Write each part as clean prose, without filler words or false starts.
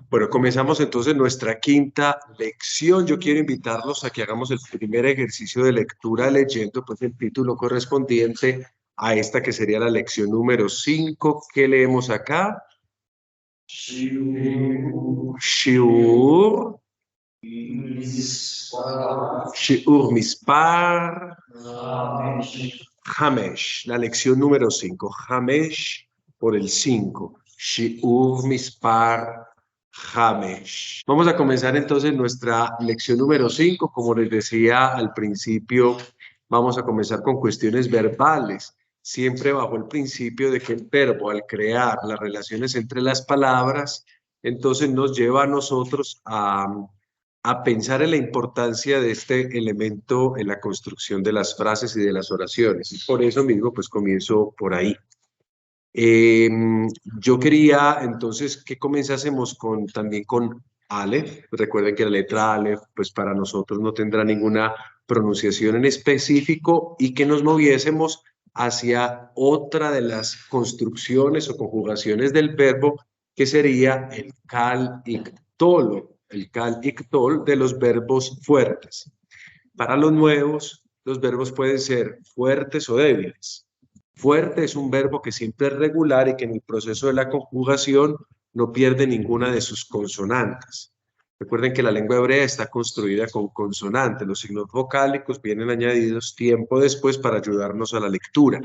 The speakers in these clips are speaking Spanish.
Bueno, comenzamos entonces nuestra quinta lección. Yo quiero invitarlos a que hagamos el primer ejercicio de lectura leyendo pues el título correspondiente a esta que sería la lección número 5. ¿Qué leemos acá? Shiur Mispar Hamesh, la lección número 5. Hamesh por el 5. Shiur Mispar Hamesh. Vamos a comenzar entonces nuestra lección número 5. Como les decía al principio, vamos a comenzar con cuestiones verbales, siempre bajo el principio de que el verbo, al crear las relaciones entre las palabras, entonces nos lleva a nosotros a pensar en la importancia de este elemento en la construcción de las frases y de las oraciones. Y por eso mismo, pues comienzo por ahí. Eh, yo quería entonces que comenzásemos también con Aleph. Recuerden que la letra Aleph, pues para nosotros no tendrá ninguna pronunciación en específico y que nos moviésemos hacia otra de las construcciones o conjugaciones del verbo, que sería el kal iktol, el kal iktol de los verbos fuertes. Para los nuevos, los verbos pueden ser fuertes o débiles. Fuerte es un verbo que siempre es regular y que en el proceso de la conjugación no pierde ninguna de sus consonantes. Recuerden que la lengua hebrea está construida con consonantes. Los signos vocálicos vienen añadidos tiempo después para ayudarnos a la lectura.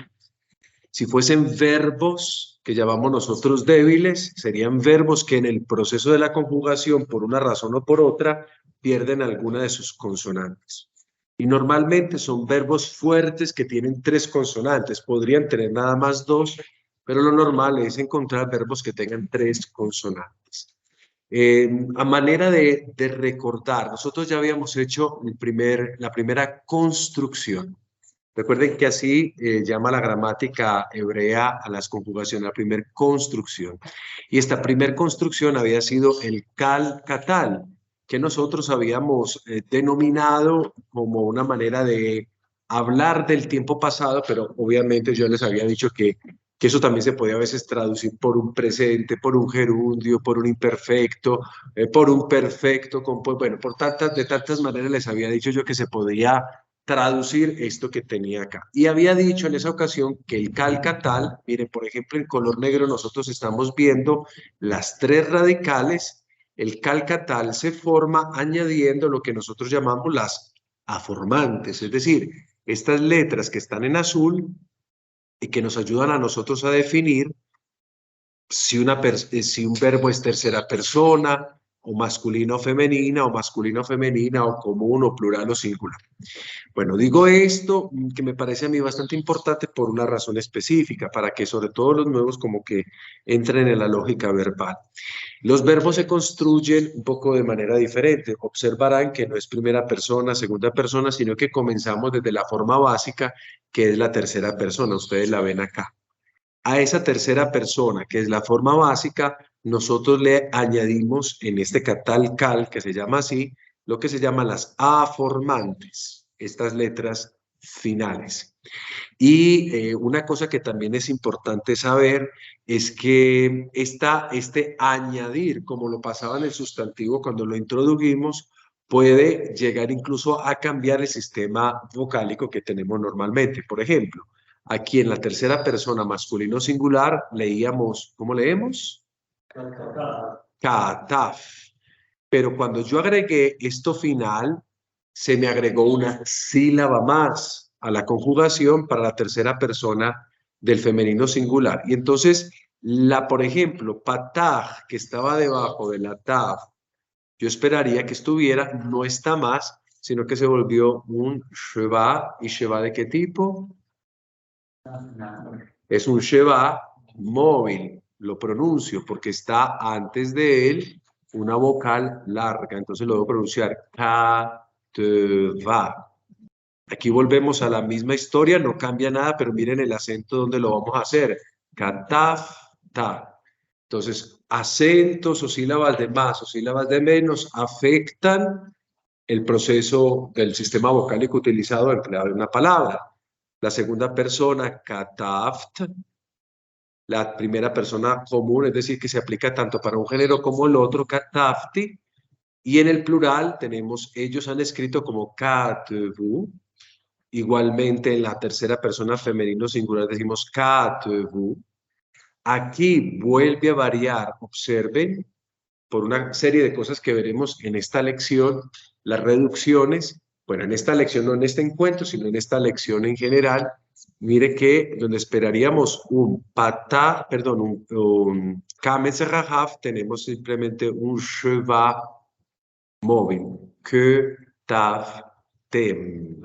Si fuesen verbos que llamamos nosotros débiles, serían verbos que en el proceso de la conjugación, por una razón o por otra, pierden alguna de sus consonantes. Y normalmente son verbos fuertes que tienen 3 consonantes. Podrían tener nada más 2, pero lo normal es encontrar verbos que tengan 3 consonantes. A manera de recordar, nosotros ya habíamos hecho la primera construcción. Recuerden que así llama la gramática hebrea a las conjugaciones, la primera construcción. Y esta primera construcción había sido el cal-catal, que nosotros habíamos denominado como una manera de hablar del tiempo pasado, pero obviamente yo les había dicho que eso también se podía a veces traducir por un presente, por un gerundio, por un imperfecto, por un perfecto, bueno, de tantas maneras les había dicho yo que se podía traducir esto que tenía acá. Y había dicho en esa ocasión que el calcatal, miren, por ejemplo, en color negro nosotros estamos viendo las 3 radicales. El calcatal se forma añadiendo lo que nosotros llamamos las aformantes, es decir, estas letras que están en azul y que nos ayudan a nosotros a definir si un verbo es tercera persona, o masculino o femenina, o común, o plural, o singular. Bueno, digo esto que me parece a mí bastante importante por una razón específica, para que sobre todo los nuevos como que entren en la lógica verbal. Los verbos se construyen un poco de manera diferente. Observarán que no es primera persona, segunda persona, sino que comenzamos desde la forma básica, que es la tercera persona. Ustedes la ven acá. A esa tercera persona, que es la forma básica, nosotros le añadimos en este catal cal, que se llama así, lo que se llaman las aformantes, estas letras finales. Y una cosa que también es importante saber es que este añadir, como lo pasaba en el sustantivo cuando lo introdujimos, puede llegar incluso a cambiar el sistema vocálico que tenemos normalmente. Por ejemplo, aquí en la tercera persona masculino singular leíamos, ¿cómo leemos? Kataf. Pero cuando yo agregué esto final, se me agregó una sílaba más a la conjugación para la tercera persona del femenino singular. Y entonces, por ejemplo, pataj, que estaba debajo de la taf, yo esperaría que estuviera, no está más, sino que se volvió un sheva. ¿Y sheva de qué tipo? Es un sheva móvil, lo pronuncio porque está antes de él una vocal larga, entonces lo debo pronunciar ka-te-va. Aquí volvemos a la misma historia, no cambia nada, pero miren el acento donde lo vamos a hacer. Kataf-ta. Entonces, acentos o sílabas de más o sílabas de menos afectan el proceso del sistema vocálico utilizado al crear una palabra. La segunda persona, kataft, la primera persona común, es decir, que se aplica tanto para un género como el otro, katafti, y en el plural tenemos, ellos han escrito como katevu. Igualmente en la tercera persona femenino singular decimos katevu. Aquí vuelve a variar, observen, por una serie de cosas que veremos en esta lección, las reducciones, bueno, en esta lección, no en este encuentro, sino en esta lección en general, mire que donde esperaríamos un patá, perdón, un kametz rahav, tenemos simplemente un sheva móvil, que taf tem.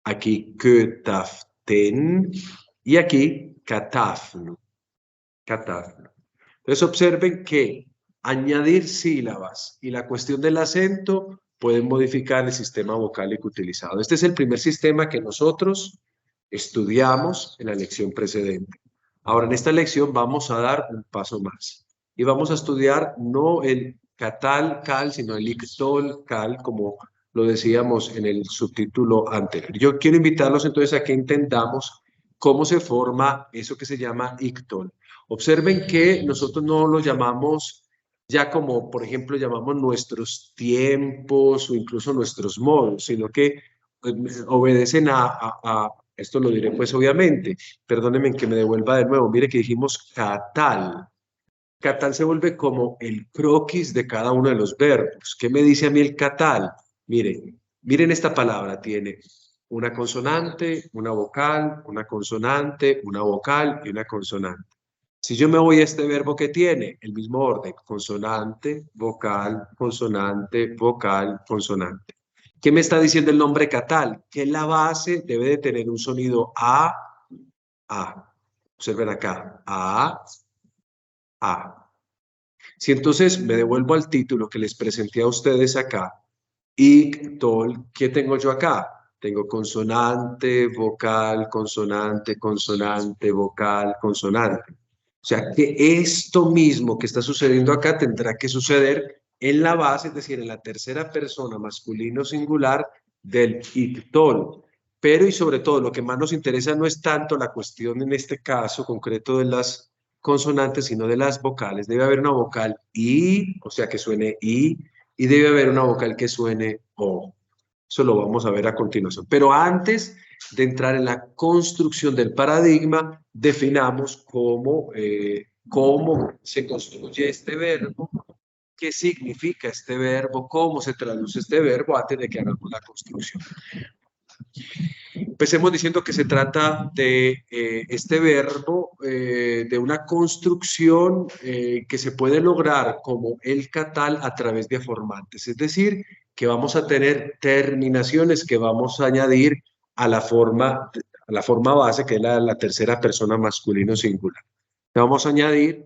Aquí que taf ten y aquí katafnu. Katafnu. Entonces observen que añadir sílabas y la cuestión del acento pueden modificar el sistema vocálico utilizado. Este es el primer sistema que nosotros estudiamos en la lección precedente. Ahora, en esta lección vamos a dar un paso más y vamos a estudiar no el catal cal, sino el ictol cal, como lo decíamos en el subtítulo anterior. Yo quiero invitarlos entonces a que entendamos cómo se forma eso que se llama ictol. Observen que nosotros no lo llamamos ya como, por ejemplo, llamamos nuestros tiempos o incluso nuestros modos, sino que obedecen esto lo diré pues obviamente, perdónenme que me devuelva de nuevo, mire que dijimos catal. Catal se vuelve como el croquis de cada uno de los verbos. ¿Qué me dice a mí el catal? Miren esta palabra, tiene una consonante, una vocal, una consonante, una vocal y una consonante. Si yo me voy a este verbo que tiene el mismo orden, consonante, vocal, consonante, vocal, consonante. ¿Qué me está diciendo el nombre catal? Que la base debe de tener un sonido A. Observen acá, A. Si entonces me devuelvo al título que les presenté a ustedes acá, ictol, ¿qué tengo yo acá? Tengo consonante, vocal, consonante, consonante, vocal, consonante. O sea, que esto mismo que está sucediendo acá tendrá que suceder en la base, es decir, en la tercera persona masculino singular del ictol. Pero y sobre todo, lo que más nos interesa no es tanto la cuestión en este caso concreto de las consonantes, sino de las vocales. Debe haber una vocal I, o sea, que suene I, y debe haber una vocal que suene O. Eso lo vamos a ver a continuación. Pero antes de entrar en la construcción del paradigma, definamos cómo se construye este verbo, qué significa este verbo, cómo se traduce este verbo antes de que hagamos la construcción. Empecemos diciendo que se trata de este verbo, de una construcción que se puede lograr como el catal a través de aformantes, es decir, que vamos a tener terminaciones que vamos a añadir a la forma base, que es la tercera persona masculino singular. Vamos a añadir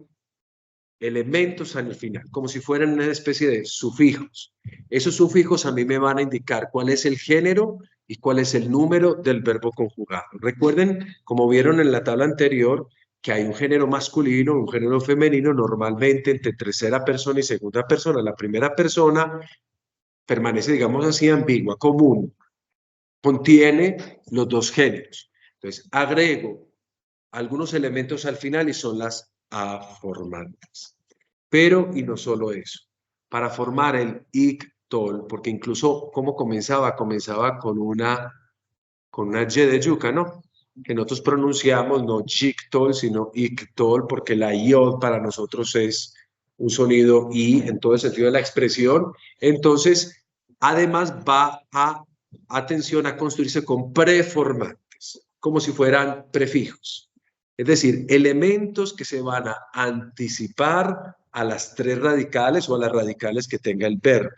elementos al final, como si fueran una especie de sufijos. Esos sufijos a mí me van a indicar cuál es el género y cuál es el número del verbo conjugado. Recuerden, como vieron en la tabla anterior, que hay un género masculino, un género femenino, normalmente entre tercera persona y segunda persona. La primera persona permanece, digamos así, ambigua, común, contiene los dos géneros. Entonces, agrego algunos elementos al final y son las aformantes. Pero, y no solo eso, para formar el ictol, porque incluso, ¿cómo comenzaba? Comenzaba con una Y de yuca, ¿no? Que nosotros pronunciamos no chictol, sino ictol, porque la iod para nosotros es un sonido I en todo el sentido de la expresión. Entonces, además va a, atención, a construirse con preformantes, como si fueran prefijos. Es decir, elementos que se van a anticipar a las tres radicales o a las radicales que tenga el verbo.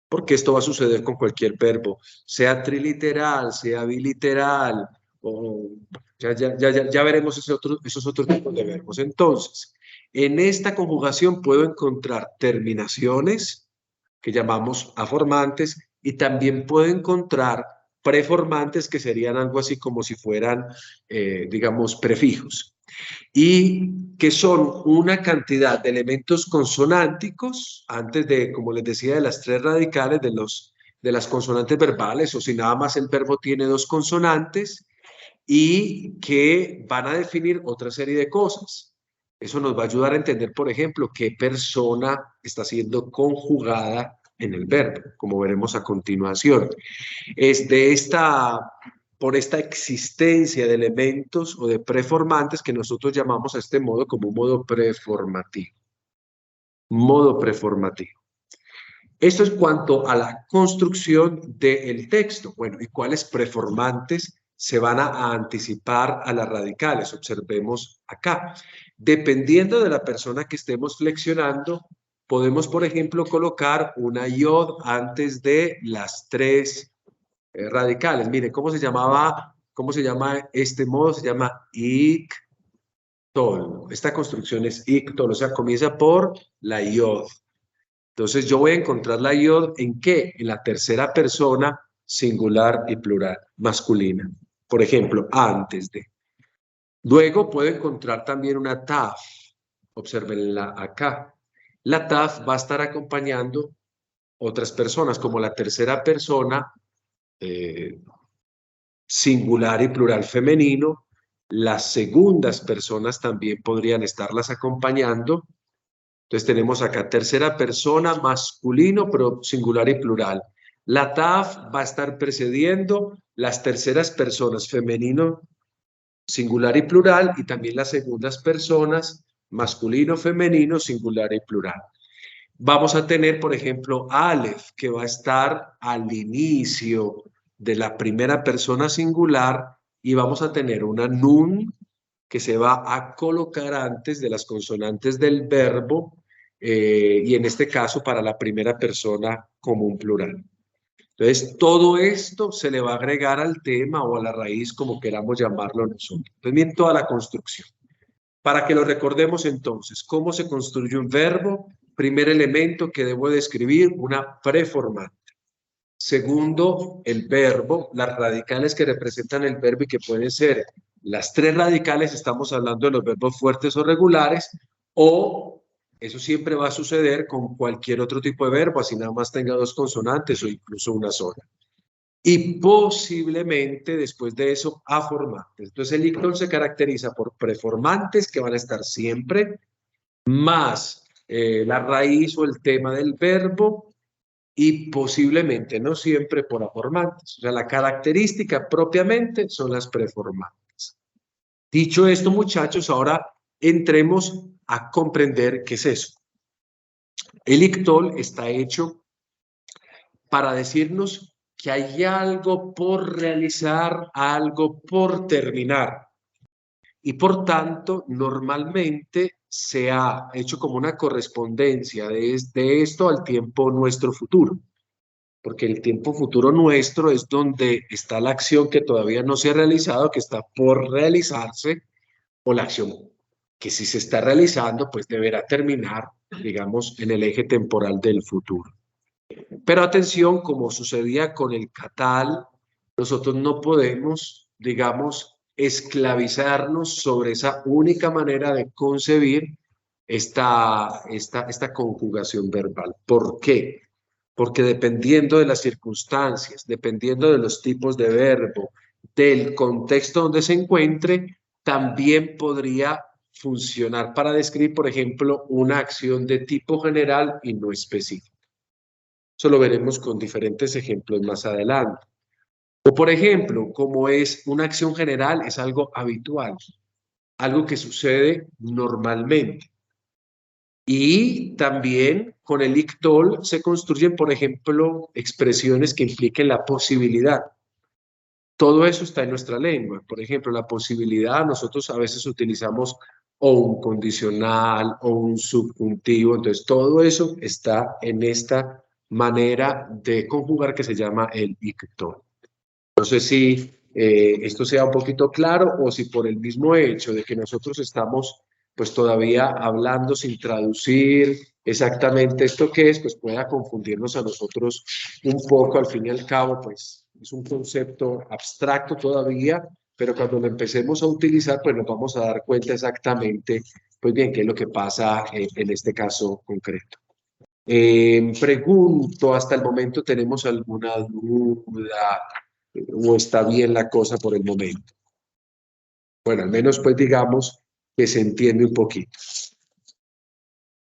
Porque esto va a suceder con cualquier verbo, sea triliteral, sea biliteral, o ya veremos esos otros tipos de verbos. Entonces, en esta conjugación puedo encontrar terminaciones que llamamos aformantes y también puedo encontrar preformantes que serían algo así como si fueran, digamos, prefijos y que son una cantidad de elementos consonánticos, antes de, como les decía, de las tres radicales de las consonantes verbales, o si nada más el verbo tiene dos consonantes, y que van a definir otra serie de cosas. Eso nos va a ayudar a entender, por ejemplo, qué persona está siendo conjugada en el verbo, como veremos a continuación. Por esta existencia de elementos o de preformantes que nosotros llamamos a este modo como un modo preformativo. Modo preformativo. Esto es cuanto a la construcción del texto. Bueno, ¿y cuáles preformantes se van a anticipar a las radicales? Observemos acá. Dependiendo de la persona que estemos flexionando, podemos, por ejemplo, colocar una iod antes de las tres radicales. Mire, ¿cómo se llama este modo? Se llama ictol. Esta construcción es ictol, o sea, comienza por la iod. Entonces yo voy a encontrar la iod ¿en qué? En la tercera persona singular y plural, masculina. Por ejemplo, antes de. Luego puedo encontrar también una taf. Observenla acá. La taf va a estar acompañando otras personas, como la tercera persona singular y plural femenino. Las segundas personas también podrían estarlas acompañando. Entonces tenemos acá tercera persona, masculino, pero singular y plural. La taf va a estar precediendo las terceras personas, femenino, singular y plural, y también las segundas personas, masculino, femenino, singular y plural. Vamos a tener, por ejemplo, Aleph, que va a estar al inicio de la primera persona singular, y vamos a tener una nun que se va a colocar antes de las consonantes del verbo, y en este caso para la primera persona como un plural. Entonces, todo esto se le va a agregar al tema o a la raíz, como queramos llamarlo nosotros. Entonces, bien, toda la construcción. Para que lo recordemos entonces, ¿cómo se construye un verbo? Primer elemento que debo describir, una preformante. Segundo, el verbo, las radicales que representan el verbo y que pueden ser las tres radicales, estamos hablando de los verbos fuertes o regulares, o eso siempre va a suceder con cualquier otro tipo de verbo, así nada más tenga dos consonantes o incluso una sola. Y posiblemente después de eso aformantes. Entonces el ictol se caracteriza por preformantes que van a estar siempre, más la raíz o el tema del verbo, y posiblemente, no siempre, por aformantes. O sea, la característica propiamente son las preformantes. Dicho esto, muchachos, ahora entremos a comprender qué es eso. El ictol está hecho para decirnos que hay algo por realizar, algo por terminar. Y por tanto, normalmente se ha hecho como una correspondencia de esto al tiempo nuestro futuro. Porque el tiempo futuro nuestro es donde está la acción que todavía no se ha realizado, que está por realizarse, o la acción que si se está realizando, pues deberá terminar, digamos, en el eje temporal del futuro. Pero atención, como sucedía con el catal, nosotros no podemos, digamos, esclavizarnos sobre esa única manera de concebir esta conjugación verbal. ¿Por qué? Porque dependiendo de las circunstancias, dependiendo de los tipos de verbo, del contexto donde se encuentre, también podría funcionar para describir, por ejemplo, una acción de tipo general y no específico. Eso lo veremos con diferentes ejemplos más adelante. O por ejemplo, como es una acción general, es algo habitual, algo que sucede normalmente. Y también con el ictol se construyen, por ejemplo, expresiones que impliquen la posibilidad. Todo eso está en nuestra lengua. Por ejemplo, la posibilidad, nosotros a veces utilizamos o un condicional o un subjuntivo. Entonces, todo eso está en esta manera de conjugar que se llama el ictol. No sé si esto sea un poquito claro o si por el mismo hecho de que nosotros estamos pues todavía hablando sin traducir exactamente esto que es, pues pueda confundirnos a nosotros un poco. Al fin y al cabo, pues es un concepto abstracto todavía, pero cuando lo empecemos a utilizar, pues nos vamos a dar cuenta exactamente, pues bien, qué es lo que pasa en este caso concreto. Pregunto, ¿hasta el momento tenemos alguna duda o está bien la cosa por el momento? Bueno, al menos pues digamos que se entiende un poquito.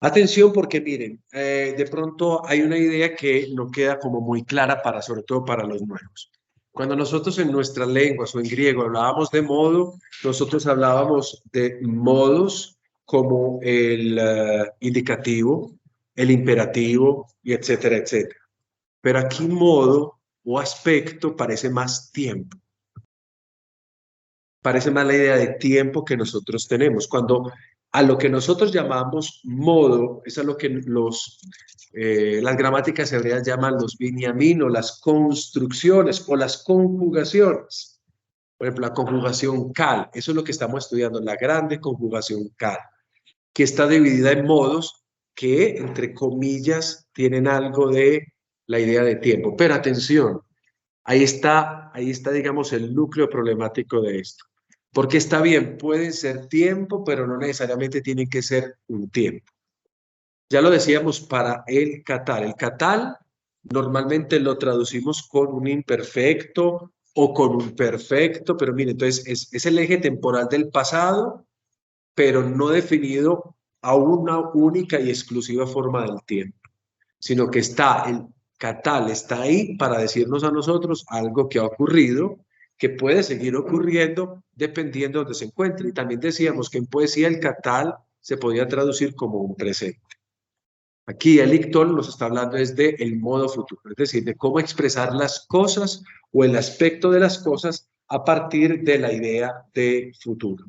Atención porque miren, de pronto hay una idea que no queda como muy clara para, sobre todo para los nuevos. Cuando nosotros en nuestras lenguas o en griego hablábamos de modo, nosotros hablábamos de modos como el indicativo, el imperativo y etcétera, etcétera. Pero aquí modo o aspecto parece más tiempo. Parece más la idea de tiempo que nosotros tenemos. Cuando a lo que nosotros llamamos modo, es a lo que las gramáticas hebreas llaman los binyamin o las construcciones o las conjugaciones. Por ejemplo, la conjugación cal, eso es lo que estamos estudiando, la grande conjugación cal, que está dividida en modos que, entre comillas, tienen algo de la idea de tiempo. Pero atención, ahí está, digamos, el núcleo problemático de esto. Porque está bien, pueden ser tiempo, pero no necesariamente tienen que ser un tiempo. Ya lo decíamos para el catal. El catal normalmente lo traducimos con un imperfecto o con un perfecto, pero mire, entonces es el eje temporal del pasado, pero no definido a una única y exclusiva forma del tiempo, sino que está el catal, está ahí para decirnos a nosotros algo que ha ocurrido, que puede seguir ocurriendo dependiendo de donde se encuentre. Y también decíamos que en poesía el catal se podía traducir como un presente. Aquí el ictol nos está hablando desde el modo futuro, es decir, de cómo expresar las cosas o el aspecto de las cosas a partir de la idea de futuro.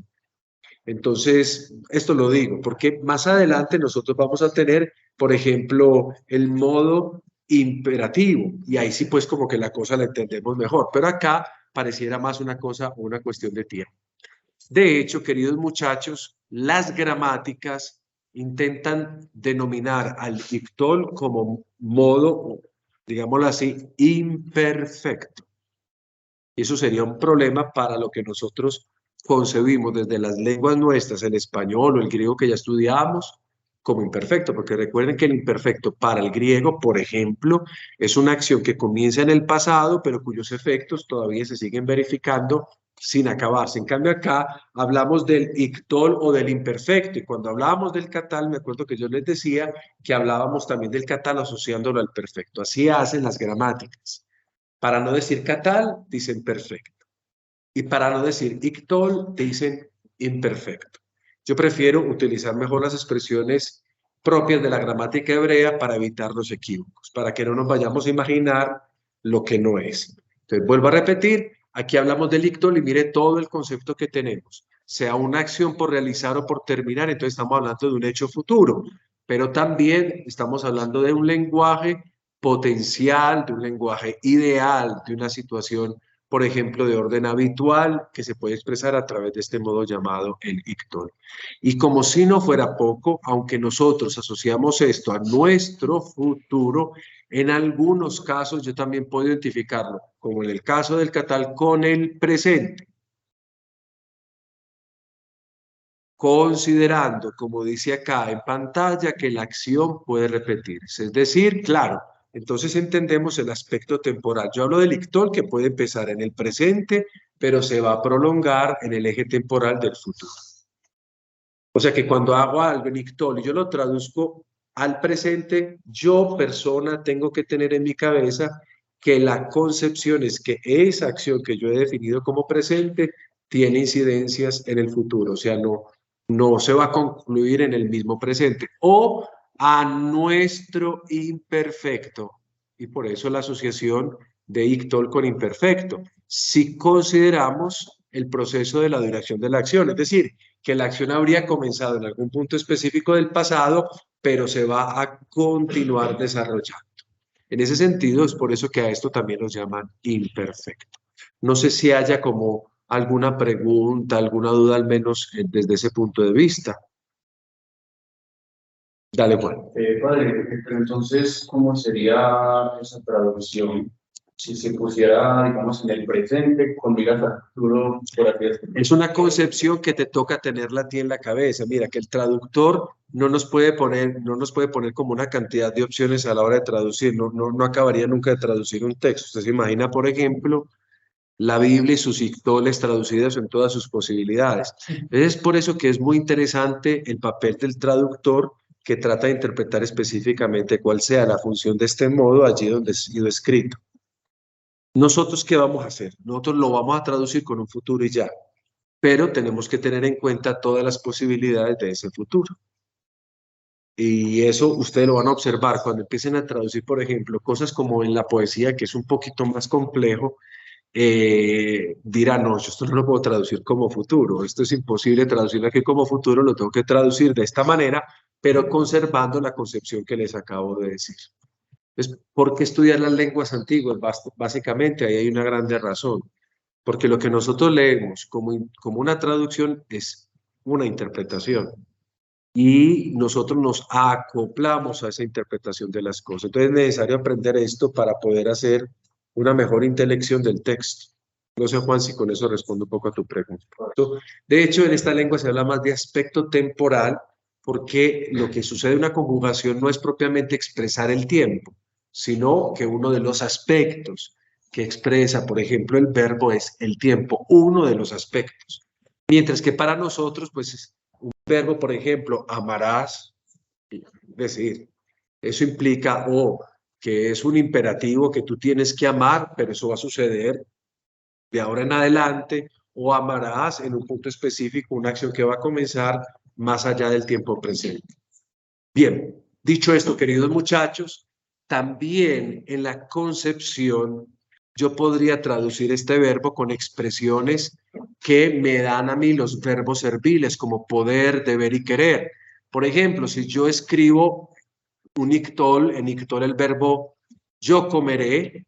Entonces, esto lo digo porque más adelante nosotros vamos a tener, por ejemplo, el modo imperativo y ahí sí pues como que la cosa la entendemos mejor, pero acá pareciera más una cosa, una cuestión de tiempo. De hecho, queridos muchachos, las gramáticas intentan denominar al dictol como modo, digámoslo así, imperfecto. Y eso sería un problema para lo que nosotros concebimos desde las lenguas nuestras, el español o el griego que ya estudiamos, como imperfecto, porque recuerden que el imperfecto para el griego, por ejemplo, es una acción que comienza en el pasado, pero cuyos efectos todavía se siguen verificando sin acabarse. En cambio, acá hablamos del ictol o del imperfecto, y cuando hablábamos del catal, me acuerdo que yo les decía que hablábamos también del catal asociándolo al perfecto. Así hacen las gramáticas. Para no decir catal, dicen perfecto. Y para no decir ictol, dicen imperfecto. Yo prefiero utilizar mejor las expresiones propias de la gramática hebrea para evitar los equívocos, para que no nos vayamos a imaginar lo que no es. Entonces, vuelvo a repetir, aquí hablamos del ictol y mire todo el concepto que tenemos. Sea una acción por realizar o por terminar, entonces estamos hablando de un hecho futuro, pero también estamos hablando de un lenguaje potencial, de un lenguaje ideal, de una situación, por ejemplo, de orden habitual que se puede expresar a través de este modo llamado el ictol. Y como si no fuera poco, aunque nosotros asociamos esto a nuestro futuro, en algunos casos yo también puedo identificarlo, como en el caso del catal, con el presente, considerando, como dice acá en pantalla, que la acción puede repetirse. Es decir, claro, entonces entendemos el aspecto temporal. Yo hablo del ictol que puede empezar en el presente, pero se va a prolongar en el eje temporal del futuro. O sea que cuando hago algo en ictol y yo lo traduzco al presente, yo, persona, tengo que tener en mi cabeza que la concepción es que esa acción que yo he definido como presente tiene incidencias en el futuro. O sea, no se va a concluir en el mismo presente o a nuestro imperfecto. Y por eso la asociación de ictol con imperfecto. Si consideramos el proceso de la duración de la acción, es decir, que la acción habría comenzado en algún punto específico del pasado, pero se va a continuar desarrollando. En ese sentido, es por eso que a esto también nos llaman imperfecto. No sé si haya como alguna pregunta, alguna duda, al menos desde ese punto de vista. Dale, Juan. Padre, pero entonces, ¿cómo sería esa traducción? Si se pusiera, digamos, en el presente con miras al futuro, por así decirlo. Es una concepción que te toca tenerla a ti en la cabeza. Mira, que el traductor no nos puede poner como una cantidad de opciones a la hora de traducir. No acabaría nunca de traducir un texto. Usted se imagina, por ejemplo, la Biblia y sus ictoles traducidos en todas sus posibilidades. Es por eso que es muy interesante el papel del traductor, que trata de interpretar específicamente cuál sea la función de este modo allí donde ha sido escrito. ¿Nosotros qué vamos a hacer? Nosotros lo vamos a traducir con un futuro y ya, pero tenemos que tener en cuenta todas las posibilidades de ese futuro. Y eso ustedes lo van a observar cuando empiecen a traducir, por ejemplo, cosas como en la poesía, que es un poquito más complejo. Dirán, no, yo esto no lo puedo traducir como futuro, esto es imposible traducirlo aquí como futuro, lo tengo que traducir de esta manera, pero conservando la concepción que les acabo de decir. ¿Por qué estudiar las lenguas antiguas? Básicamente, ahí hay una grande razón, porque lo que nosotros leemos como una traducción es una interpretación y nosotros nos acoplamos a esa interpretación de las cosas. Entonces es necesario aprender esto para poder hacer una mejor intelección del texto. No sé, Juan, si con eso respondo un poco a tu pregunta. De hecho, en esta lengua se habla más de aspecto temporal, porque lo que sucede en una conjugación no es propiamente expresar el tiempo, sino que uno de los aspectos que expresa, por ejemplo, el verbo es el tiempo, uno de los aspectos. Mientras que para nosotros, pues, un verbo, por ejemplo, amarás, es decir, eso implica que es un imperativo que tú tienes que amar, pero eso va a suceder de ahora en adelante, o amarás en un punto específico una acción que va a comenzar más allá del tiempo presente. Bien, dicho esto, queridos muchachos, también en la concepción yo podría traducir este verbo con expresiones que me dan a mí los verbos serviles, como poder, deber y querer. Por ejemplo, si yo escribo un ictol, en ictol el verbo yo comeré,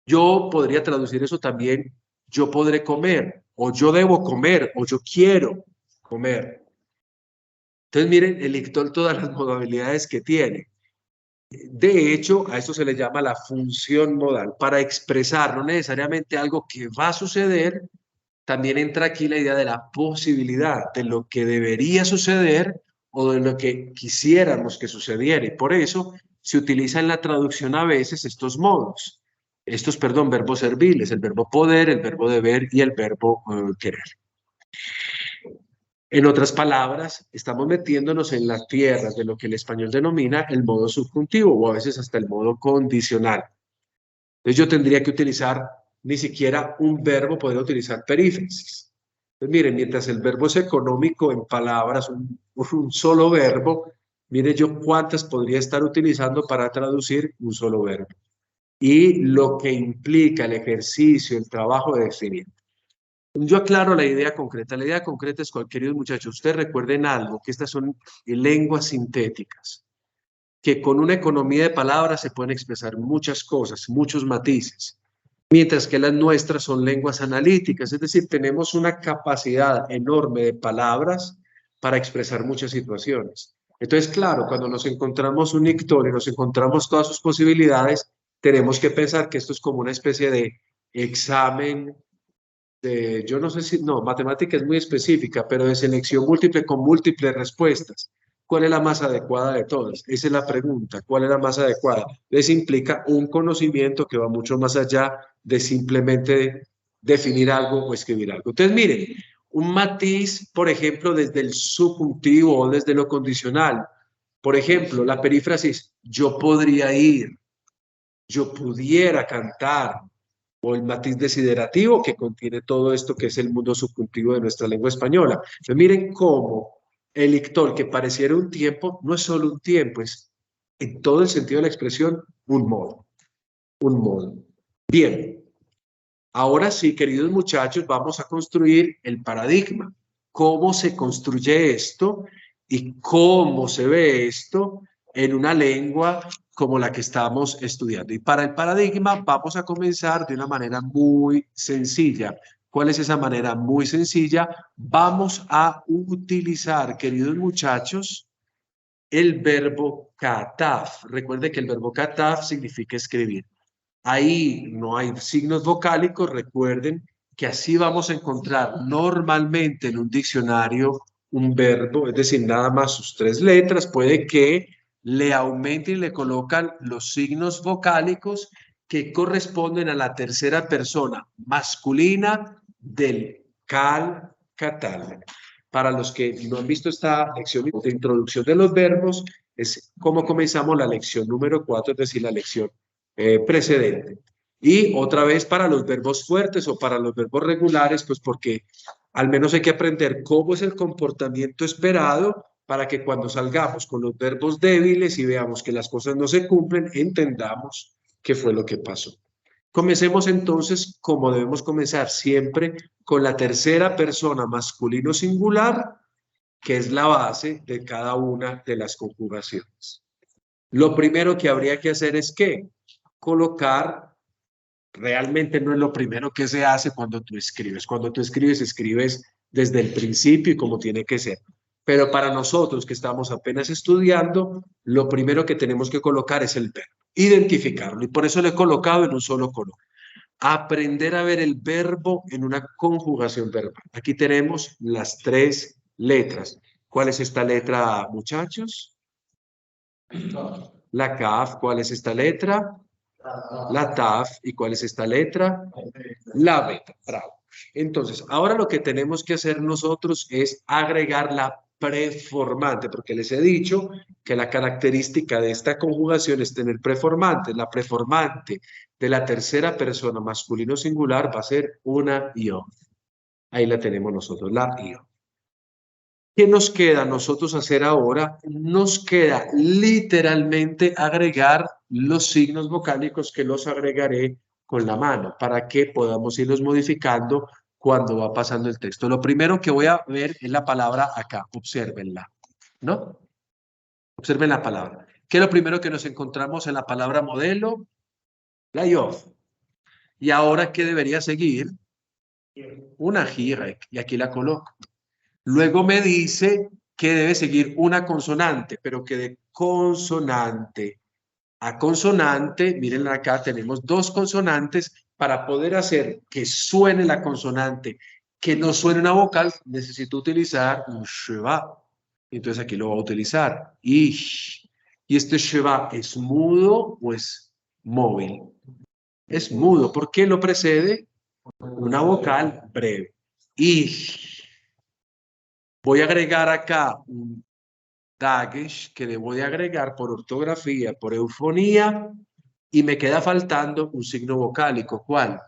yo podría traducir eso también, yo podré comer, o yo debo comer, o yo quiero comer. Entonces, miren, el ictol, todas las modalidades que tiene. De hecho, a esto se le llama la función modal, para expresar no necesariamente algo que va a suceder. También entra aquí la idea de la posibilidad, de lo que debería suceder o de lo que quisiéramos que sucediera. Y por eso se utiliza en la traducción a veces estos modos, verbos serviles, el verbo poder, el verbo deber y el verbo querer. En otras palabras, estamos metiéndonos en las tierras de lo que el español denomina el modo subjuntivo o a veces hasta el modo condicional. Entonces yo tendría que utilizar ni siquiera un verbo, podría utilizar perífrasis. Entonces miren, mientras el verbo es económico en palabras, un solo verbo, mire yo cuántas podría estar utilizando para traducir un solo verbo. Y lo que implica el ejercicio, el trabajo de definir. Yo aclaro la idea concreta. La idea concreta es, queridos muchachos, ustedes recuerden algo, que estas son lenguas sintéticas, que con una economía de palabras se pueden expresar muchas cosas, muchos matices, mientras que las nuestras son lenguas analíticas, es decir, tenemos una capacidad enorme de palabras para expresar muchas situaciones. Entonces, claro, cuando nos encontramos un ictol y nos encontramos todas sus posibilidades, tenemos que pensar que esto es como una especie de examen yo no sé si, no, matemática es muy específica, pero de selección múltiple con múltiples respuestas. ¿Cuál es la más adecuada de todas? Esa es la pregunta. ¿Cuál es la más adecuada? Eso implica un conocimiento que va mucho más allá de simplemente definir algo o escribir algo. Entonces, miren, un matiz, por ejemplo, desde el subjuntivo o desde lo condicional. Por ejemplo, la perífrasis, yo podría ir, yo pudiera cantar, o el matiz desiderativo que contiene todo esto que es el mundo subjuntivo de nuestra lengua española. Pero miren cómo el ictol, que pareciera un tiempo, no es solo un tiempo, es en todo el sentido de la expresión un modo. Un modo. Bien, ahora sí, queridos muchachos, vamos a construir el paradigma. ¿Cómo se construye esto y cómo se ve esto en una lengua como la que estamos estudiando? Y para el paradigma vamos a comenzar de una manera muy sencilla. ¿Cuál es esa manera muy sencilla? Vamos a utilizar, queridos muchachos, el verbo kataf. Recuerde que el verbo kataf significa escribir. Ahí no hay signos vocálicos, recuerden que así vamos a encontrar normalmente en un diccionario un verbo, es decir, nada más sus 3 letras, puede que le aumenten y le colocan los signos vocálicos que corresponden a la tercera persona masculina del Kal Katal. Para los que no han visto esta lección de introducción de los verbos, es como comenzamos la lección número 4, es decir, la lección precedente. Y otra vez para los verbos fuertes o para los verbos regulares, pues porque al menos hay que aprender cómo es el comportamiento esperado para que cuando salgamos con los verbos débiles y veamos que las cosas no se cumplen, entendamos qué fue lo que pasó. Comencemos entonces, como debemos comenzar siempre, con la tercera persona masculino singular, que es la base de cada una de las conjugaciones. Lo primero que habría que hacer es que colocar, realmente no es lo primero que se hace cuando tú escribes. Cuando tú escribes, escribes desde el principio y como tiene que ser. Pero para nosotros que estamos apenas estudiando, lo primero que tenemos que colocar es el verbo, identificarlo. Y por eso lo he colocado en un solo color. Aprender a ver el verbo en una conjugación verbal. Aquí tenemos las 3 letras. ¿Cuál es esta letra, muchachos? La kaf. ¿Cuál es esta letra? La taf. ¿Y cuál es esta letra? La beta. Bravo. Entonces, ahora lo que tenemos que hacer nosotros es agregar la preformante, porque les he dicho que la característica de esta conjugación es tener preformantes. La preformante de la tercera persona masculino singular va a ser una io. Ahí la tenemos nosotros, la io. ¿Qué nos queda a nosotros hacer ahora? Nos queda literalmente agregar los signos vocálicos que los agregaré con la mano para que podamos irlos modificando cuando va pasando el texto. Lo primero que voy a ver es la palabra acá, obsérvenla, ¿no? Observen la palabra. ¿Qué es lo primero que nos encontramos en la palabra modelo? La yof. ¿Y ahora qué debería seguir? Una jirek, y aquí la coloco. Luego me dice que debe seguir una consonante, pero que de consonante a consonante, miren acá, tenemos 2 consonantes. Para poder hacer que suene la consonante, que no suene una vocal, necesito utilizar un sheva. Entonces aquí lo voy a utilizar. Ish. ¿Y este sheva es mudo o es móvil? Es mudo. ¿Por qué lo precede? Una vocal breve. Ish. Voy a agregar acá un dagesh que debo de agregar por ortografía, por eufonía, y me queda faltando un signo vocálico. ¿Cuál?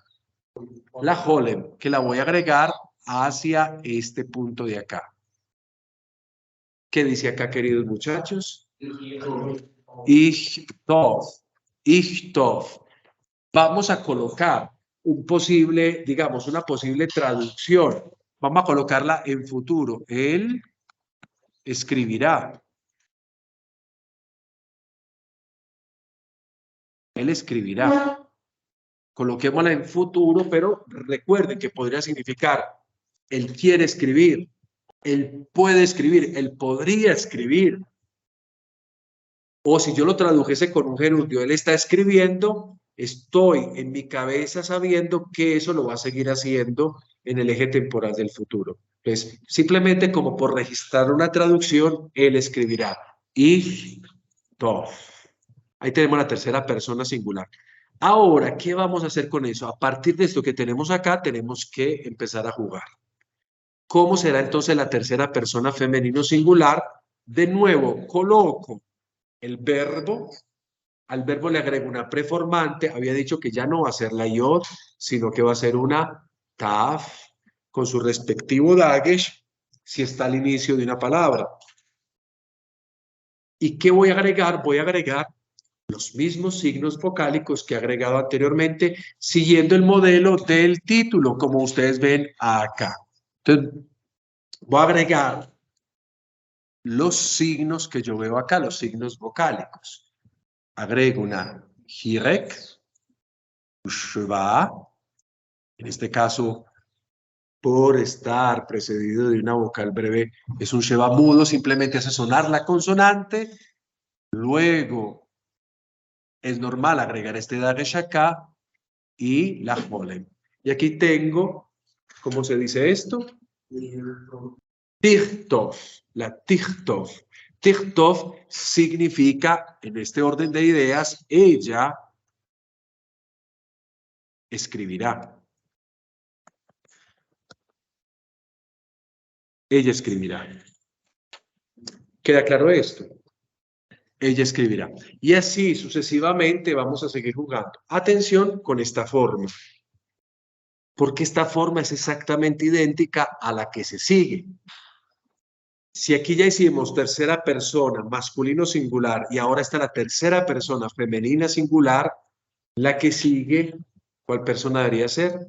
La holem, que la voy a agregar hacia este punto de acá. ¿Qué dice acá, queridos muchachos? Ichtov. Ichtov. Vamos a colocar un posible, digamos, una posible traducción. Vamos a colocarla en futuro. Él escribirá. Él escribirá. Coloquémosla en futuro, pero recuerden que podría significar él quiere escribir, él puede escribir, él podría escribir. O si yo lo tradujese con un gerundio, él está escribiendo, estoy en mi cabeza sabiendo que eso lo va a seguir haciendo en el eje temporal del futuro. Entonces, simplemente como por registrar una traducción, él escribirá. Ich, doch. Ahí tenemos la tercera persona singular. Ahora, ¿qué vamos a hacer con eso? A partir de esto que tenemos acá, tenemos que empezar a jugar. ¿Cómo será entonces la tercera persona femenino singular? De nuevo, coloco el verbo, al verbo le agrego una preformante. Había dicho que ya no va a ser la yod, sino que va a ser una taf, con su respectivo dagesh, si está al inicio de una palabra. ¿Y qué voy a agregar? Voy a agregar los mismos signos vocálicos que he agregado anteriormente, siguiendo el modelo del título, como ustedes ven acá. Entonces, voy a agregar los signos que yo veo acá, los signos vocálicos. Agrego una jirek, shva, en este caso, por estar precedido de una vocal breve, es un sheva mudo, simplemente hace sonar la consonante. Luego, es normal agregar este dagesh acá y la holem. Y aquí tengo, ¿cómo se dice esto? Tichtov, la Tichtov. Tichtov significa, en este orden de ideas, ella escribirá. Ella escribirá. ¿Queda claro esto? Ella escribirá. Y así sucesivamente vamos a seguir jugando. Atención con esta forma, porque esta forma es exactamente idéntica a la que se sigue. Si aquí ya hicimos tercera persona, masculino singular, y ahora está la tercera persona, femenina singular, la que sigue, ¿cuál persona debería ser?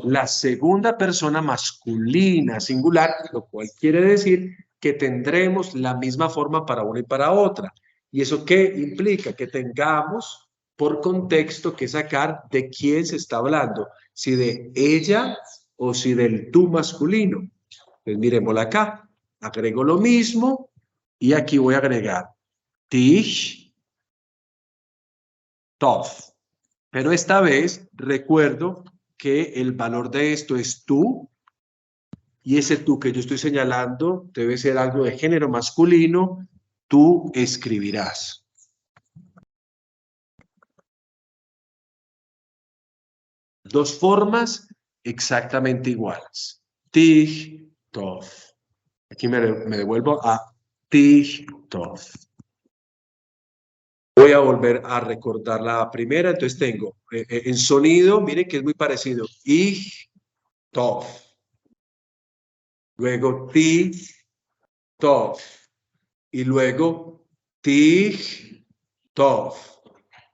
La segunda persona masculina singular, lo cual quiere decir que tendremos la misma forma para una y para otra. ¿Y eso qué implica? Que tengamos por contexto que sacar de quién se está hablando, si de ella o si del tú masculino. Pues miremosla acá. Agrego lo mismo y aquí voy a agregar dich, tof. Pero esta vez recuerdo que el valor de esto es tú, y ese tú que yo estoy señalando debe ser algo de género masculino. Tú escribirás. Dos formas exactamente iguales. Dich, tof. Aquí me devuelvo a dich, tof. Voy a volver a recordar la primera. Entonces tengo en sonido, miren que es muy parecido. Ich, tof. Luego ti, tof. Y luego dich, tof.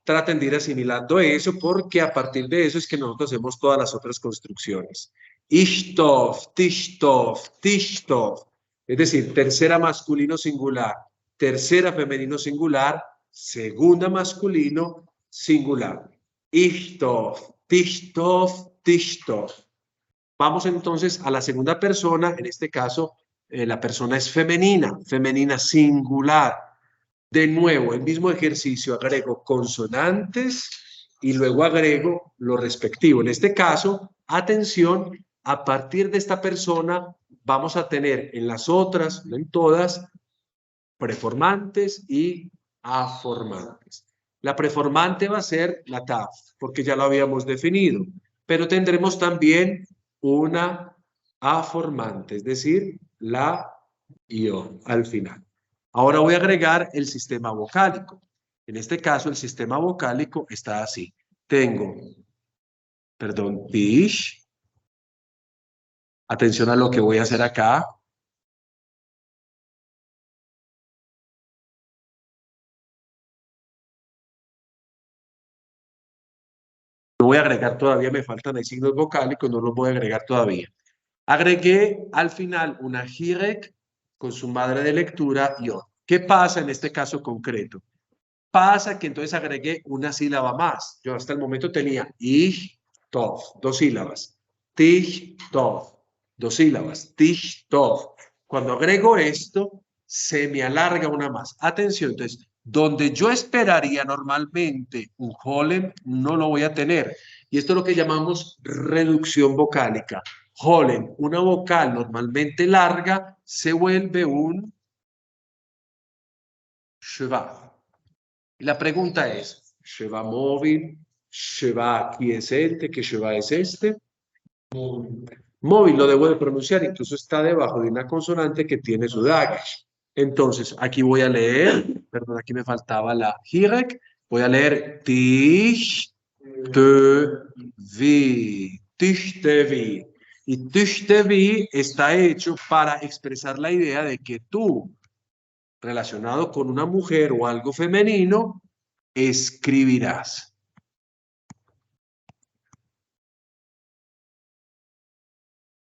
Traten de ir asimilando eso, porque a partir de eso es que nosotros hacemos todas las otras construcciones. Ich, tof, dich, tof, dich, tof. Es decir, tercera masculino singular, tercera femenino singular, segunda masculino singular. Ich, tof, dich, tof, dich, tof. Vamos entonces a la segunda persona. En este caso, la persona es femenina, femenina singular. De nuevo, el mismo ejercicio, agrego consonantes y luego agrego lo respectivo. En este caso, atención, a partir de esta persona vamos a tener en las otras, no en todas, preformantes y aformantes. La preformante va a ser la taf, porque ya lo habíamos definido, pero tendremos también una aformante, es decir, la io al final. Ahora voy a agregar el sistema vocálico. En este caso, el sistema vocálico está así. Tengo, perdón, dich. Atención a lo que voy a hacer acá. No voy a agregar todavía, me faltan ahí signos vocálicos, no los voy a agregar todavía. Agregué al final una hirek con su madre de lectura y o. ¿Qué pasa en este caso concreto? Pasa que entonces agregué una sílaba más. Yo hasta el momento tenía ich, tof, dos sílabas. Dich, tof, dos sílabas. Dich, tof. Cuando agrego esto, se me alarga una más. Atención, entonces, donde yo esperaría normalmente un Holem, no lo voy a tener. Y esto es lo que llamamos reducción vocálica. Holem, una vocal normalmente larga, se vuelve un shva. Y la pregunta es, ¿shva móvil? ¿Shva quiescente? ¿Qué shva es este? Móvil lo debo de pronunciar, incluso está debajo de una consonante que tiene su dagesh. Entonces, aquí voy a leer, perdón, aquí me faltaba la hirek, voy a leer tish, te, vi, tish, te, vi. Y tish, te, vi está hecho para expresar la idea de que tú, relacionado con una mujer o algo femenino, escribirás.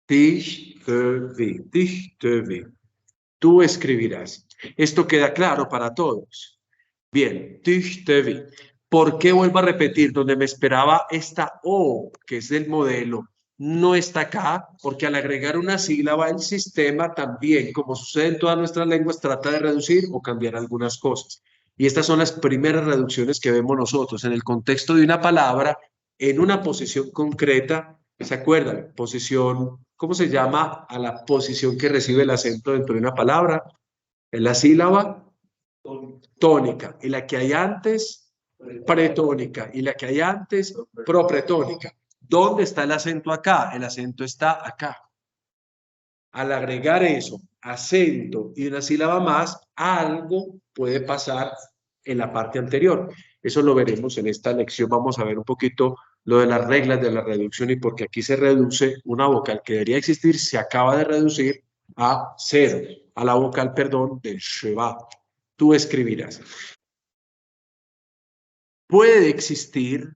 Dich, te, vi, dich, te, vi. Tú escribirás. Esto queda claro para todos. Bien, dich, te, vi. ¿Por qué vuelvo a repetir? Donde me esperaba esta O, que es del modelo, no está acá, porque al agregar una sílaba, el sistema también, como sucede en todas nuestras lenguas, trata de reducir o cambiar algunas cosas. Y estas son las primeras reducciones que vemos nosotros en el contexto de una palabra, en una posición concreta. ¿Se acuerdan? Posición, ¿cómo se llama a la posición que recibe el acento dentro de una palabra? Es la sílaba tónica. Y la que hay antes, pretónica y la que hay antes, propretónica. ¿Dónde está el acento acá? El acento está acá. Al agregar eso, acento y una sílaba más, algo puede pasar en la parte anterior. Eso lo veremos en esta lección. Vamos a ver un poquito lo de las reglas de la reducción y porque aquí se reduce una vocal que debería existir, se acaba de reducir a cero, a la vocal, perdón, del sheba. Tú escribirás. Puede existir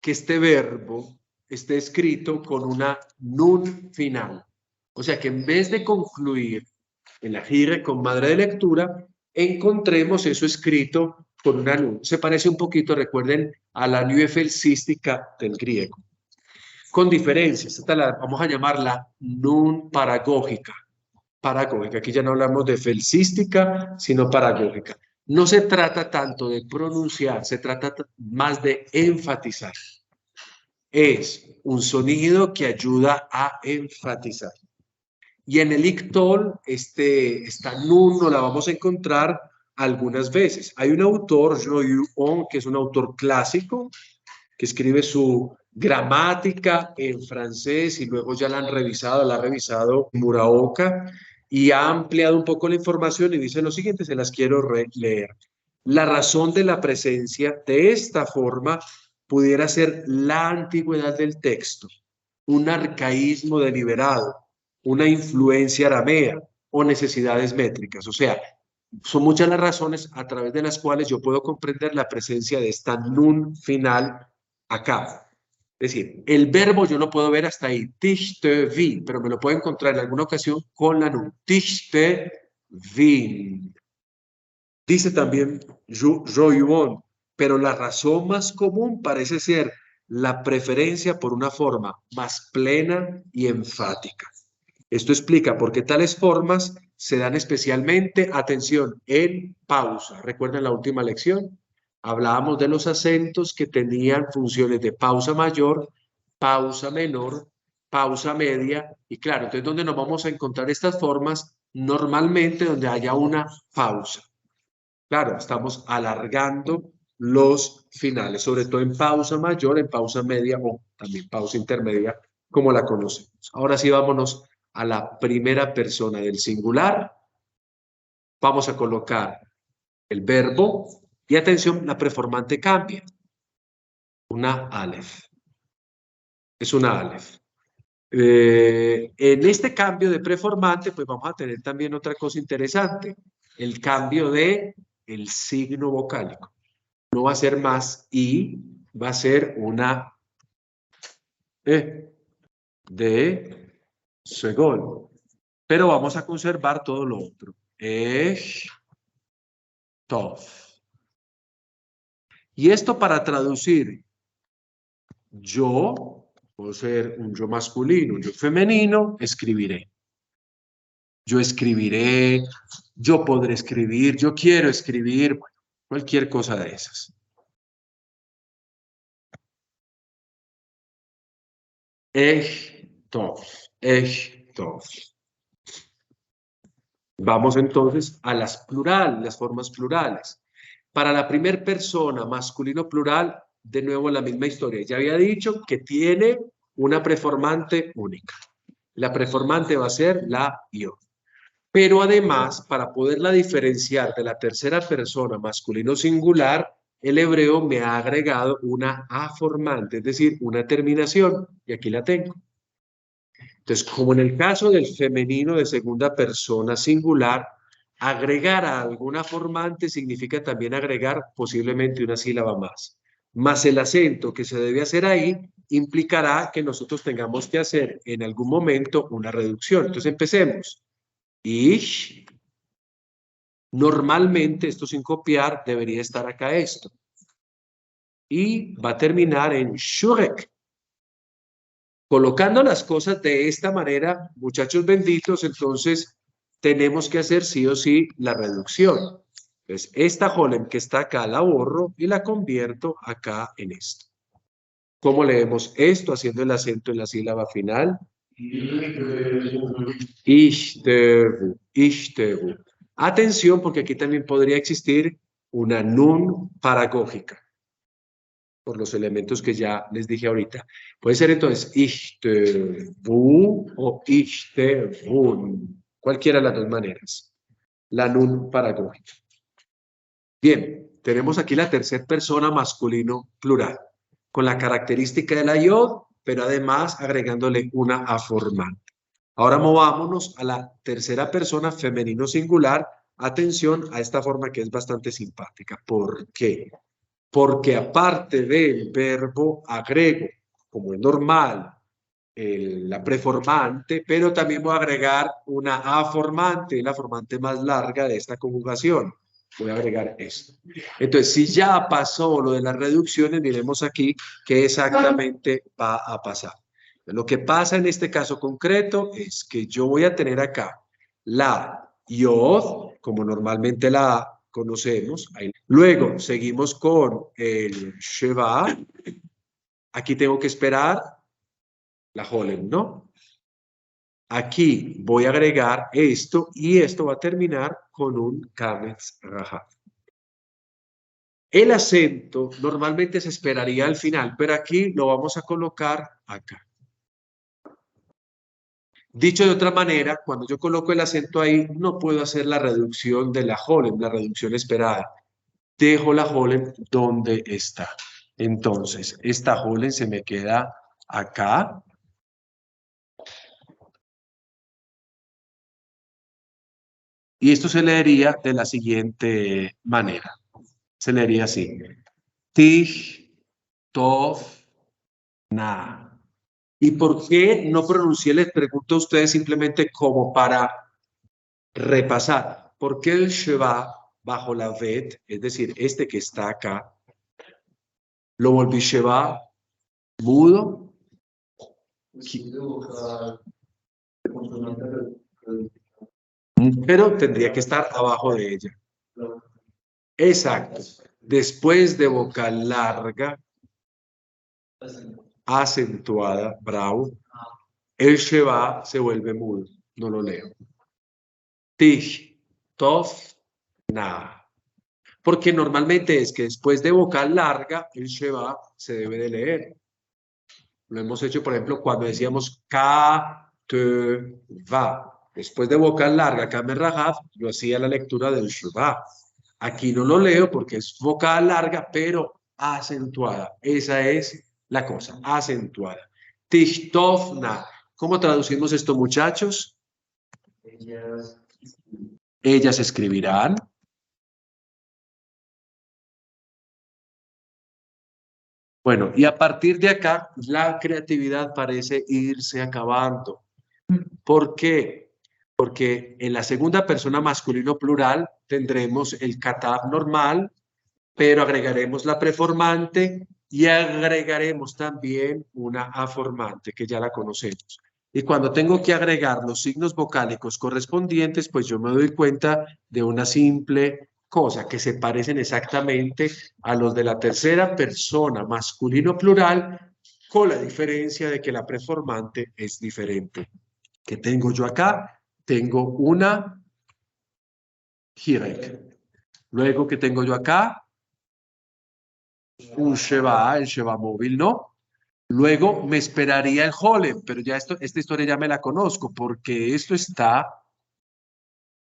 que este verbo esté escrito con una nun final. O sea que en vez de concluir en la gire con madre de lectura, encontremos eso escrito con una nun. Se parece un poquito, recuerden, a la new felsística del griego. Con diferencias, esta la vamos a llamarla nun paragógica. Paragógica, aquí ya no hablamos de felsística, sino paragógica. No se trata tanto de pronunciar, se trata más de enfatizar. Es un sonido que ayuda a enfatizar. Y en el ictol, esta nun no la vamos a encontrar algunas veces. Hay un autor, Joyou, que es un autor clásico, que escribe su gramática en francés y luego ya la ha revisado Muraoka y ha ampliado un poco la información y dice lo siguiente, se las quiero leer. La razón de la presencia de esta forma pudiera ser la antigüedad del texto, un arcaísmo deliberado, una influencia aramea o necesidades métricas. O sea, son muchas las razones a través de las cuales yo puedo comprender la presencia de esta nun final acá. Es decir, el verbo yo lo puedo ver hasta ahí, tish te vi, pero me lo puedo encontrar en alguna ocasión con la nun, tish te vin. Dice también Joyuon, pero la razón más común parece ser la preferencia por una forma más plena y enfática. Esto explica por qué tales formas se dan especialmente, atención, en pausa. ¿Recuerdan la última lección? Hablábamos de los acentos que tenían funciones de pausa mayor, pausa menor, pausa media. Y claro, entonces, ¿dónde nos vamos a encontrar estas formas? Normalmente donde haya una pausa. Claro, estamos alargando los finales, sobre todo en pausa mayor, en pausa media o también pausa intermedia, como la conocemos. Ahora sí, vámonos a la primera persona del singular. Vamos a colocar el verbo y atención, la preformante cambia. Una alef. Es una alef. En este cambio de preformante, pues vamos a tener también otra cosa interesante. El cambio de el signo vocálico. No va a ser más I, va a ser una E de segol. Pero vamos a conservar todo lo otro. Tov. Y esto para traducir yo, puedo ser un yo masculino, un yo femenino, escribiré. Yo escribiré, yo podré escribir, yo quiero escribir, bueno, cualquier cosa de esas. Tov. Tov. Vamos entonces a las plurales, las formas plurales. Para la primera persona, masculino plural, de nuevo la misma historia. Ya había dicho que tiene una preformante única. La preformante va a ser la yo. Pero además, para poderla diferenciar de la tercera persona, masculino singular, el hebreo me ha agregado una aformante, es decir, una terminación. Y aquí la tengo. Entonces, como en el caso del femenino de segunda persona singular, agregar a alguna formante significa también agregar posiblemente una sílaba más. Más el acento que se debe hacer ahí implicará que nosotros tengamos que hacer en algún momento una reducción. Entonces, empecemos. Ish. Normalmente, esto sin copiar, debería estar acá esto. Y va a terminar en shurek. Colocando las cosas de esta manera, muchachos benditos, entonces tenemos que hacer sí o sí la reducción. Entonces, esta Holem que está acá la borro y la convierto acá en esto. ¿Cómo leemos esto haciendo el acento en la sílaba final? Ishtevu, Ishtevu. Atención, porque aquí también podría existir una nun paragógica. por los elementos que ya les dije ahorita. Puede ser entonces ich te vu o ich te vun. Cualquiera de las dos maneras. La nun paragógica. Bien, tenemos aquí la tercera persona masculino plural, con la característica de la yod, pero además agregándole una aformante. Ahora movámonos a la tercera persona femenino singular. Atención a esta forma que es bastante simpática. ¿Por qué? Porque aparte del verbo agrego, como es normal, la preformante, pero también voy a agregar una aformante, la formante más larga de esta conjugación. Voy a agregar esto. Entonces, si ya pasó lo de las reducciones, miremos aquí qué exactamente va a pasar. Lo que pasa en este caso concreto es que yo voy a tener acá la yod, como normalmente la conocemos. Luego seguimos con el sheva. Aquí tengo que esperar la Holem, ¿no? Aquí voy a agregar esto y esto va a terminar con un Kametz Rahat. El acento normalmente se esperaría al final, pero aquí lo vamos a colocar acá. Dicho de otra manera, cuando yo coloco el acento ahí, no puedo hacer la reducción de la Holem, la reducción esperada. Dejo la Holem donde está. Entonces, esta Holem se me queda acá. Y esto se leería de la siguiente manera. Se leería así. Tij, Tov, Na. ¿Y por qué no pronuncié? Les pregunto a ustedes simplemente como para repasar. ¿Por qué el Sheva bajo la Vet, es decir, este que está acá, lo volví Sheva mudo? Pero tendría que estar abajo de ella. Exacto. Después de vocal larga, acentuada, bravo, el Sheva se vuelve mudo. No lo leo. Tij, Tov, Na. Porque normalmente es que después de vocal larga, el Sheva se debe de leer. Lo hemos hecho, por ejemplo, cuando decíamos Ka, Te, Va. Después de vocal larga, Kamer Rahav, yo hacía la lectura del Sheva. Aquí no lo leo porque es vocal larga, pero acentuada. Esa es la cosa, acentuada. Tishtovna. ¿Cómo traducimos esto, muchachos? Ellas escribirán. Bueno, y a partir de acá, la creatividad parece irse acabando. ¿Por qué? Porque en la segunda persona masculino plural tendremos el katab normal, pero agregaremos la preformante y agregaremos también una aformante, que ya la conocemos. Y cuando tengo que agregar los signos vocálicos correspondientes, pues yo me doy cuenta de una simple cosa, que se parecen exactamente a los de la tercera persona masculino plural, con la diferencia de que la preformante es diferente. ¿Qué tengo yo acá? Tengo una Hirek. Luego, ¿qué tengo yo acá? Un Sheva, el Sheva móvil, ¿no? Luego me esperaría el Holem, pero ya esta historia ya me la conozco, porque esto está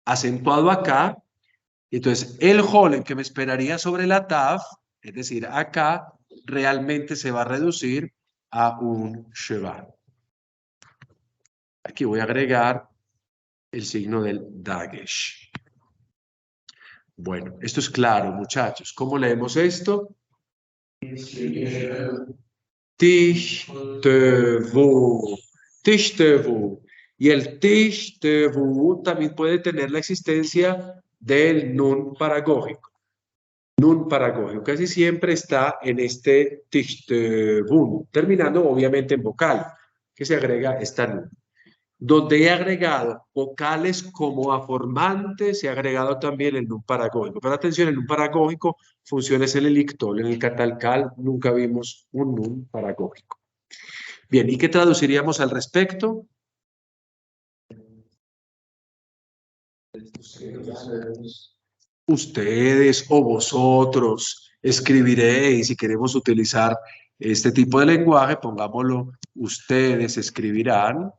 acentuado acá. Entonces, el Holem que me esperaría sobre la Taf, es decir, acá, realmente se va a reducir a un Sheva. Aquí voy a agregar el signo del Dagesh. Bueno, esto es claro, muchachos. ¿Cómo leemos esto? Tishtevu. Tishtevu. Y el Tishtevu también puede tener la existencia del nun paragógico. Nun paragógico casi siempre está en este Tishtevu, terminando obviamente en vocal, que se agrega esta nun. Donde he agregado vocales como aformantes, he agregado también el nun paragógico. Pero atención, el nun paragógico funciona en el ictol, en el catalcal nunca vimos un nun paragógico. Bien, ¿y qué traduciríamos al respecto? ustedes o vosotros escribiréis. Si queremos utilizar este tipo de lenguaje, pongámoslo, ustedes escribirán.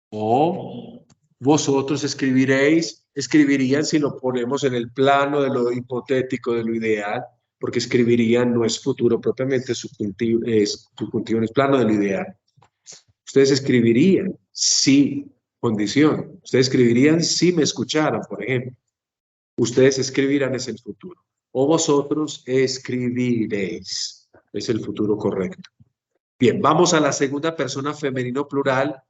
O vosotros escribiréis, escribirían si lo ponemos en el plano de lo hipotético, de lo ideal, porque escribirían no es futuro propiamente, subjuntivo no es plano de lo ideal. Ustedes escribirían si, condición, ustedes escribirían si me escucharan, por ejemplo. Ustedes escribirán es el futuro. O vosotros escribiréis, es el futuro correcto. Bien, vamos a la segunda persona femenino plural.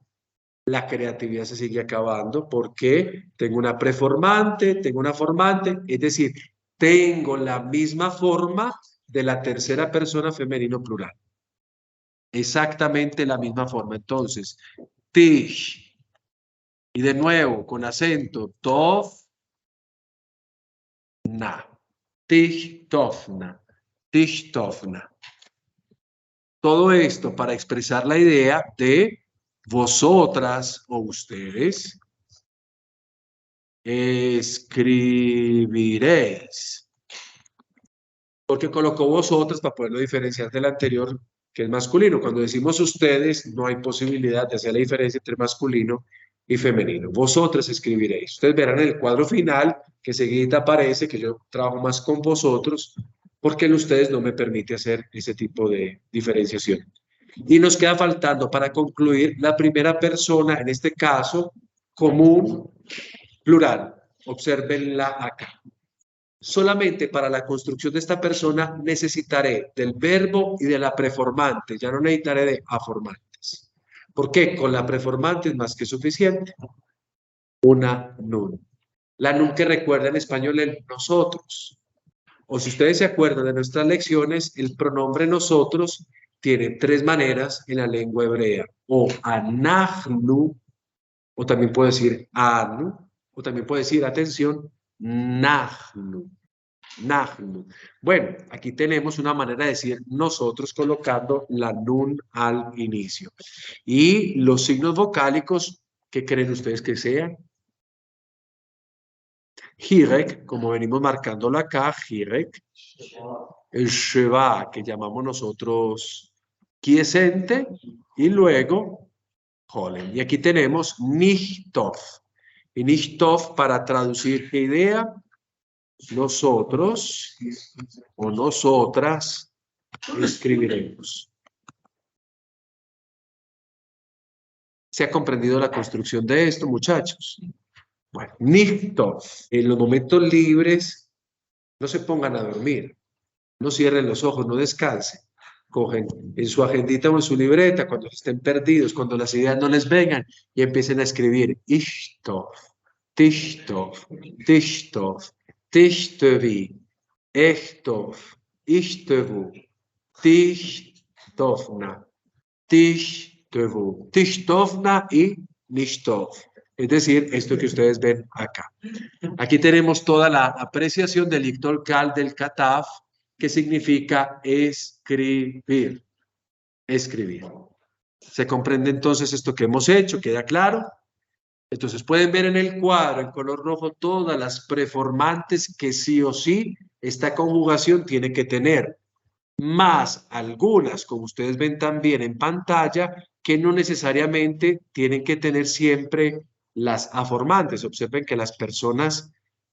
La creatividad se sigue acabando porque tengo una preformante, tengo una formante, es decir, tengo la misma forma de la tercera persona femenino plural. Exactamente la misma forma. Entonces, tich, y de nuevo con acento, tov, na, tich, tovna, tich, tovna. Todo esto para expresar la idea de vosotras o ustedes escribiréis. Porque colocó vosotras para poderlo diferenciar del anterior, que es masculino. Cuando decimos ustedes, no hay posibilidad de hacer la diferencia entre masculino y femenino. Vosotras escribiréis. Ustedes verán en el cuadro final que seguida aparece que yo trabajo más con vosotros, porque el ustedes no me permite hacer ese tipo de diferenciación. Y nos queda faltando para concluir la primera persona, en este caso, común, plural. Obsérvenla acá. Solamente para la construcción de esta persona necesitaré del verbo y de la preformante. Ya no necesitaré de aformantes. ¿Por qué? Con la preformante es más que suficiente. Una nun. La nun que recuerda en español el nosotros. O si ustedes se acuerdan de nuestras lecciones, el pronombre nosotros tiene tres maneras en la lengua hebrea. O anachnu, o también puede decir anu, o también puede decir, atención, nachnu. Nahnu. Bueno, aquí tenemos una manera de decir nosotros colocando la nun al inicio. Y los signos vocálicos, ¿qué creen ustedes que sean? Hirek, como venimos marcándolo acá, Hirek. El Sheva, que llamamos nosotros quiescente. Y luego Holen. Y aquí tenemos Nichtov. Y Nichtov, para traducir qué idea, nosotros o nosotras escribiremos. ¿Se ha comprendido la construcción de esto, muchachos? Bueno, Nichtov. En los momentos libres, no se pongan a dormir, no cierren los ojos, no descansen. Cogen en su agendita o en su libreta, cuando estén perdidos, cuando las ideas no les vengan, y empiecen a escribir Ishtov, Tishtov, Tishtov, Tishtovi, Echtov, Ishtevu, Tishtovna, Tishtevu, Tishtovna y Nishtov. Es decir, esto que ustedes ven acá. Aquí tenemos toda la apreciación del ictol-cal del kataf, que significa escribir. Escribir. ¿Se comprende entonces esto que hemos hecho? ¿Queda claro? Entonces pueden ver en el cuadro en color rojo todas las preformantes que sí o sí esta conjugación tiene que tener, más algunas, como ustedes ven también en pantalla, que no necesariamente tienen que tener siempre las aformantes. Observen que las personas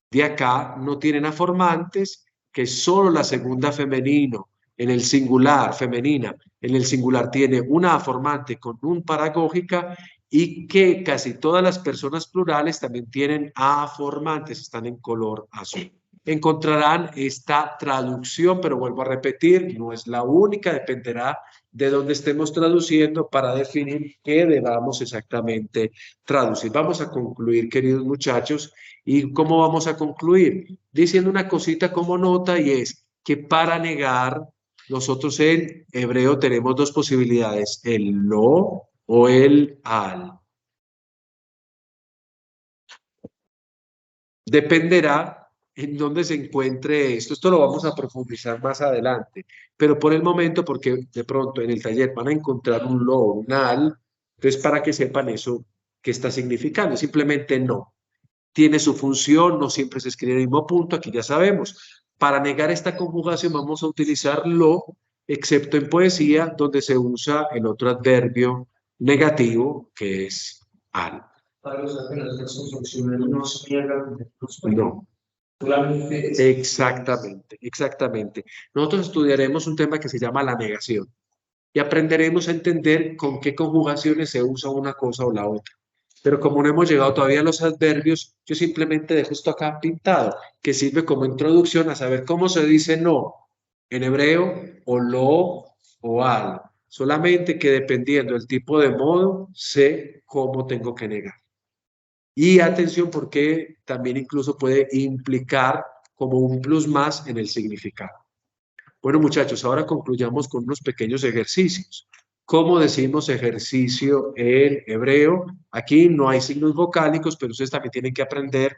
de acá no tienen aformantes, que solo la segunda femenino en el singular, femenina, en el singular tiene una aformante con un paragógica, y que casi todas las personas plurales también tienen aformantes, están en color azul. Encontrarán esta traducción, pero vuelvo a repetir, no es la única, dependerá de dónde estemos traduciendo para definir qué debamos exactamente traducir. Vamos a concluir, queridos muchachos. ¿Y cómo vamos a concluir? Diciendo una cosita como nota, y es que para negar, nosotros en hebreo tenemos dos posibilidades, el lo o el al. Dependerá en dónde se encuentre esto. Esto lo vamos a profundizar más adelante, pero por el momento, porque de pronto en el taller van a encontrar un lo, un al, entonces para que sepan eso, qué está significando, simplemente no. Tiene su función, no siempre se escribe en el mismo punto, aquí ya sabemos. Para negar esta conjugación vamos a utilizar lo, excepto en poesía, donde se usa el otro adverbio negativo, que es al. Para los apenas las construcciones no se niegan. No. Exactamente, exactamente. Nosotros estudiaremos un tema que se llama la negación y aprenderemos a entender con qué conjugaciones se usa una cosa o la otra. Pero como no hemos llegado todavía a los adverbios, yo simplemente dejo esto acá pintado, que sirve como introducción a saber cómo se dice no en hebreo, o lo, o al. Solamente que dependiendo del tipo de modo, sé cómo tengo que negar. Y atención porque también incluso puede implicar como un plus más en el significado. Bueno, muchachos, ahora concluyamos con unos pequeños ejercicios. ¿Cómo decimos ejercicio en hebreo? Aquí no hay signos vocálicos, pero ustedes también tienen que aprender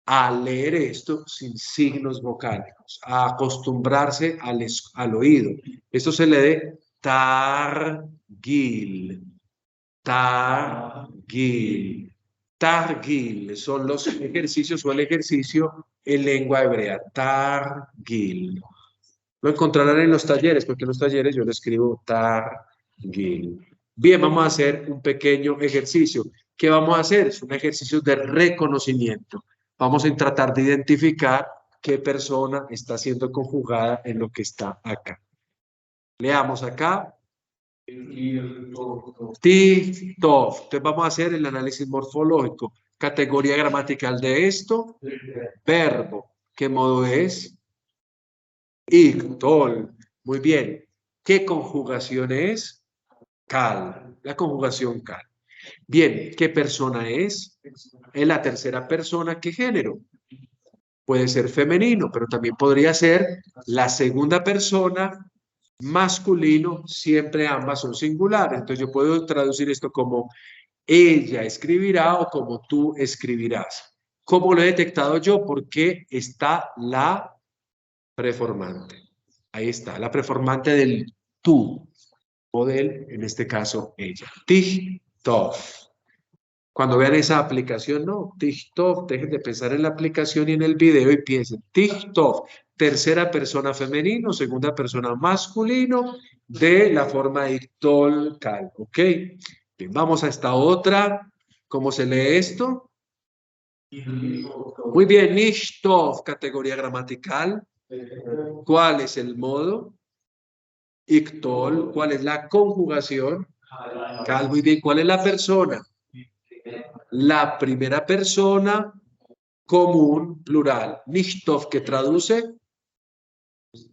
a leer esto sin signos vocálicos, a acostumbrarse al oído. Esto se lee targil, targil. Targil son los ejercicios o el ejercicio en lengua hebrea. Targil. Lo encontrarán en los talleres, porque en los talleres yo lo escribo targil. Bien, vamos a hacer un pequeño ejercicio. ¿Qué vamos a hacer? Es un ejercicio de reconocimiento. Vamos a tratar de identificar qué persona está siendo conjugada en lo que está acá. Leamos acá. Tov. Entonces vamos a hacer el análisis morfológico. Categoría gramatical de esto. Verbo. ¿Qué modo es? Ictol. Muy bien. ¿Qué conjugación es? Cal. La conjugación cal. Bien. ¿Qué persona es? Es la tercera persona. ¿Qué género? Puede ser femenino, pero también podría ser la segunda persona masculino, siempre ambas son singulares. Entonces yo puedo traducir esto como ella escribirá o como tú escribirás. ¿Cómo lo he detectado yo? Porque está la preformante. Ahí está, la preformante del tú o del, en este caso, ella. Tichtov. Cuando vean esa aplicación, no, Tichtov, dejen de pensar en la aplicación y en el video y piensen, Tichtov, tercera persona femenino, segunda persona masculino, de la forma ictol cal, ¿ok? Bien, vamos a esta otra. ¿Cómo se lee esto? Muy bien, Nishtov, categoría gramatical. ¿Cuál es el modo? Ictol, ¿cuál es la conjugación? Cal, muy bien, ¿cuál es la persona? La primera persona común, plural. Nishtov, que traduce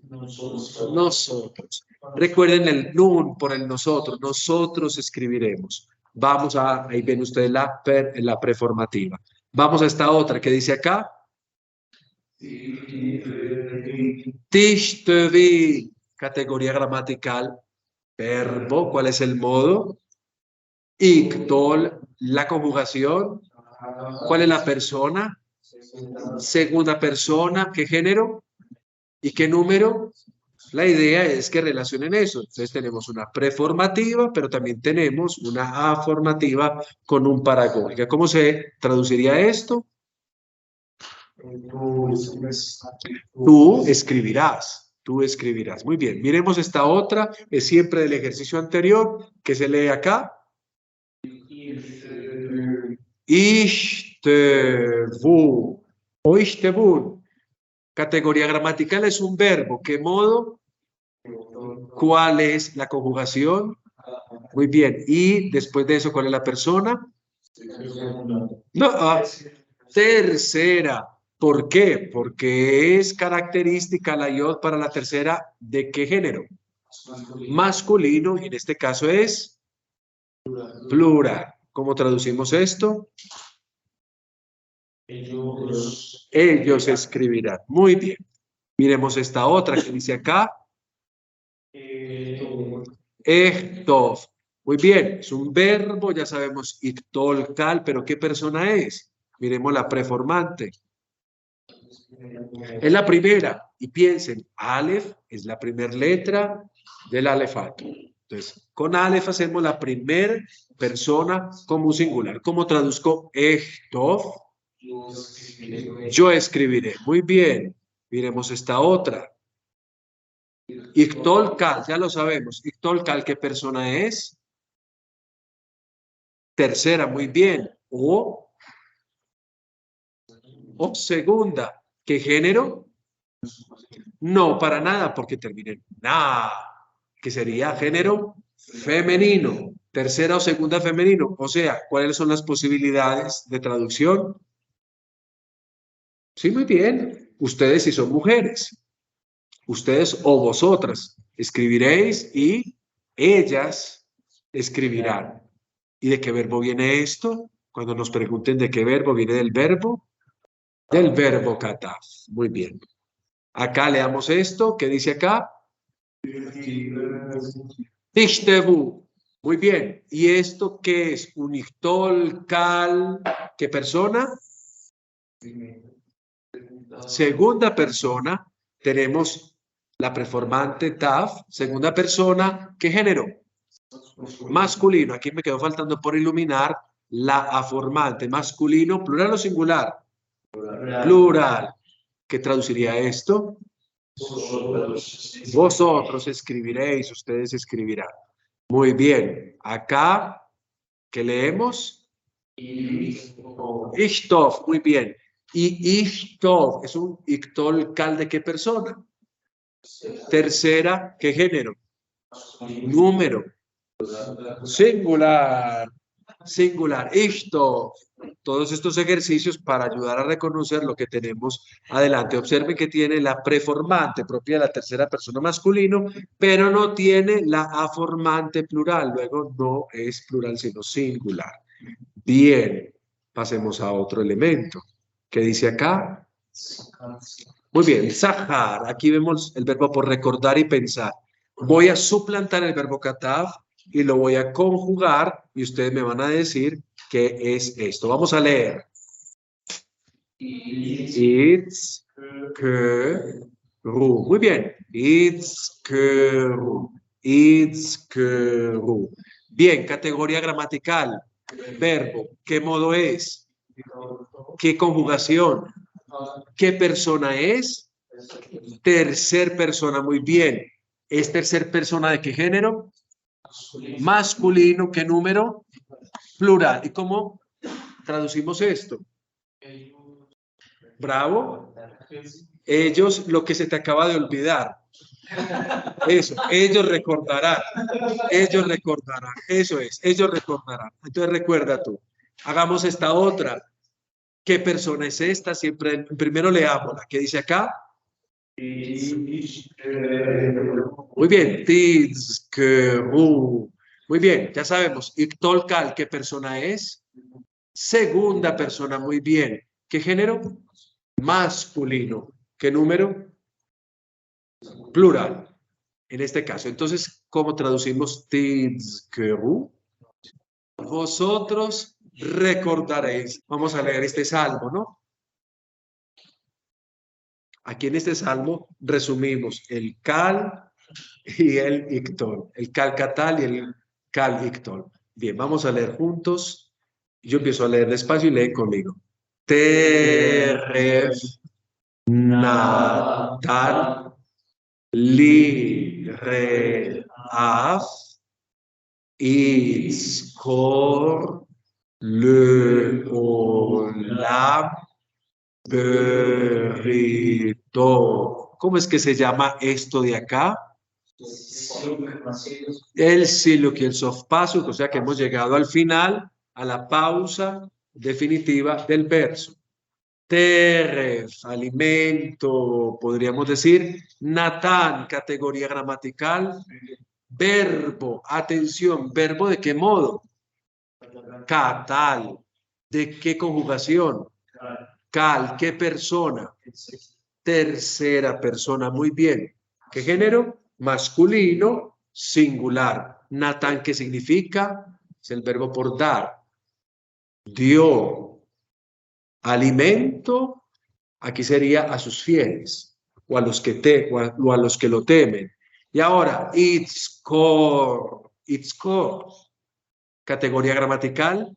nosotros. Recuerden el nun por el nosotros. Nosotros escribiremos. Vamos a, ahí ven ustedes la preformativa. Vamos a esta otra que dice acá. Tishtevi, categoría gramatical. Verbo, ¿cuál es el modo? Ictol, la conjugación. ¿Cuál es la persona? Segunda persona, ¿qué género? ¿Y qué número? La idea es que relacionen eso. Entonces tenemos una preformativa, pero también tenemos una afirmativa con un paragónica. ¿Cómo se traduciría esto? Tú escribirás. Tú escribirás. Muy bien. Miremos esta otra. Es siempre del ejercicio anterior que se lee acá. Ishtevu o ishtevun. Categoría gramatical es un verbo. ¿Qué modo? ¿Cuál es la conjugación? Muy bien. Y después de eso, ¿cuál es la persona? No, tercera. ¿Por qué? Porque es característica la yod para la tercera. ¿De qué género? Masculino. Y en este caso es plural. ¿Cómo traducimos esto? Ellos escribirán. Muy bien. Miremos esta otra que dice acá. Echtov. Muy bien, es un verbo, ya sabemos, ictol cal, pero ¿qué persona es? Miremos la preformante. Es la primera. Y piensen, Aleph es la primera letra del alefato. Entonces Entonces, con Aleph hacemos la primera persona como un singular. ¿Cómo traduzco esto? Yo escribiré. Muy bien. Miremos esta otra. Iktol Kal, ya lo sabemos. Iktol Kal, ¿qué persona es? Tercera, muy bien. O segunda. ¿Qué género? No, para nada, porque termina en na, que sería género femenino. Tercera o segunda femenino. O sea, ¿cuáles son las posibilidades de traducción? Sí, muy bien. Ustedes si son mujeres. Ustedes o vosotras escribiréis y ellas escribirán. ¿Y de qué verbo viene esto? Cuando nos pregunten de qué verbo, viene del verbo kataf. Muy bien. Acá leamos esto. ¿Qué dice acá? Tichtebu. Muy bien. ¿Y esto qué es? Un ichtol, cal. ¿Qué persona? Segunda persona. Tenemos la preformante taf. Segunda persona. ¿Qué género? Masculino. Aquí me quedó faltando por iluminar la aformante. Masculino, plural o singular. Plural. ¿Qué traduciría esto? Vosotros escribiréis, ustedes escribirán. Muy bien. Acá, ¿qué leemos? Ishtov, muy bien. Y Ishtov es un Iktol Kal de qué persona? Tercera, ¿qué género? Número. Singular. Singular. Ishtov. Todos estos ejercicios para ayudar a reconocer lo que tenemos adelante. Observen que tiene la preformante propia de la tercera persona masculino, pero no tiene la aformante plural. Luego no es plural, sino singular. Bien, pasemos a otro elemento. ¿Qué dice acá? Muy bien, Zahar. Aquí vemos el verbo por recordar y pensar. Voy a suplantar el verbo kataf y lo voy a conjugar y ustedes me van a decir qué es esto. Vamos a leer. It's ru. Muy bien. It's ru. It's ru. Bien, categoría gramatical. Verbo. ¿Qué modo es? ¿Qué conjugación? ¿Qué persona es? Tercer persona. Muy bien. ¿Es tercer persona de qué género? Masculino. ¿Qué número? Plural. ¿Y cómo traducimos esto? Bravo. Ellos, lo que se te acaba de olvidar. Eso, ellos recordarán. Ellos recordarán. Eso es, ellos recordarán. Entonces recuerda tú. Hagamos esta otra. ¿Qué persona es esta? Siempre, primero leámosla. ¿Qué dice acá? Muy bien. Tizkeru. Muy bien, ya sabemos. Iktolkal, ¿qué persona es? Segunda persona, muy bien. ¿Qué género? Masculino. ¿Qué número? Plural. En este caso. Entonces, ¿cómo traducimos tizkeru? Vosotros recordaréis. Vamos a leer este salmo, ¿no? Aquí en este salmo resumimos el cal y el ictol. El cal catal y el cal ictol. Bien, vamos a leer juntos. Yo empiezo a leer despacio y leen conmigo. Teref Natan Li Re Af Itzkor Le Olam Berito. ¿Cómo es que se llama esto de acá? El siluk y el softpasuk, o sea que hemos llegado al final, a la pausa definitiva del verso. Teref, alimento, podríamos decir. Natán, categoría gramatical. Verbo, atención, verbo de qué modo? Catal, ¿de qué conjugación? Cal, ¿qué persona? Tercera persona, muy bien. ¿Qué género? Masculino, singular. Natán, ¿qué significa? Es el verbo por dar. Dio. Alimento, aquí sería a sus fieles, o a los que, o a los que lo temen. Y ahora, itzkor. Itzkor. Categoría gramatical.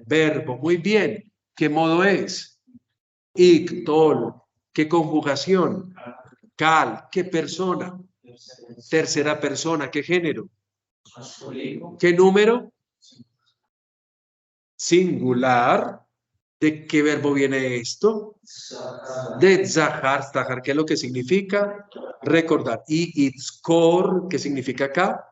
Verbo. Muy bien. ¿Qué modo es? Ictol. ¿Qué conjugación? Cal. ¿Qué persona? Tercera persona. ¿Qué género? ¿Qué número? Singular. ¿De qué verbo viene esto? De zahar, zahar, ¿qué es lo que significa? Recordar. Y itzkor, ¿qué significa acá?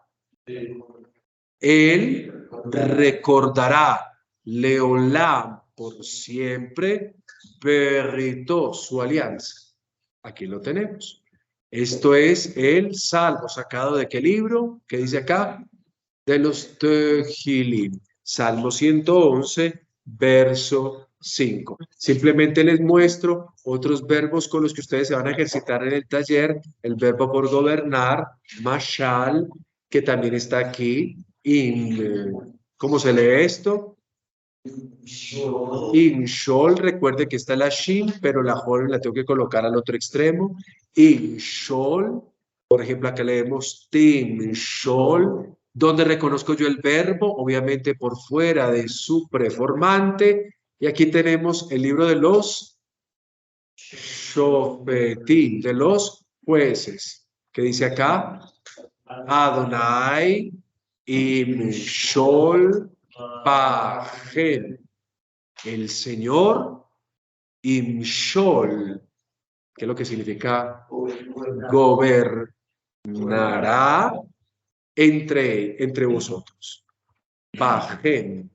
Él recordará. Leolam, por siempre. Perrito, su alianza. Aquí lo tenemos. Esto es el Salmo, ¿sacado de qué libro? ¿Qué dice acá? De los Tehilim. Salmo 111, verso 5. Simplemente les muestro otros verbos con los que ustedes se van a ejercitar en el taller. El verbo por gobernar, mashal, que también está aquí. ¿Cómo se lee esto? Inshol, recuerde que está la shin, pero la hol la tengo que colocar al otro extremo. Inshol, por ejemplo, acá leemos tim shol. ¿Dónde reconozco yo el verbo? Obviamente por fuera de su preformante. Y aquí tenemos el libro de los shofetim, de los jueces. ¿Qué dice acá? Adonai imshol pahem. El Señor imshol, que es lo que significa gobernará entre vosotros. Bajem.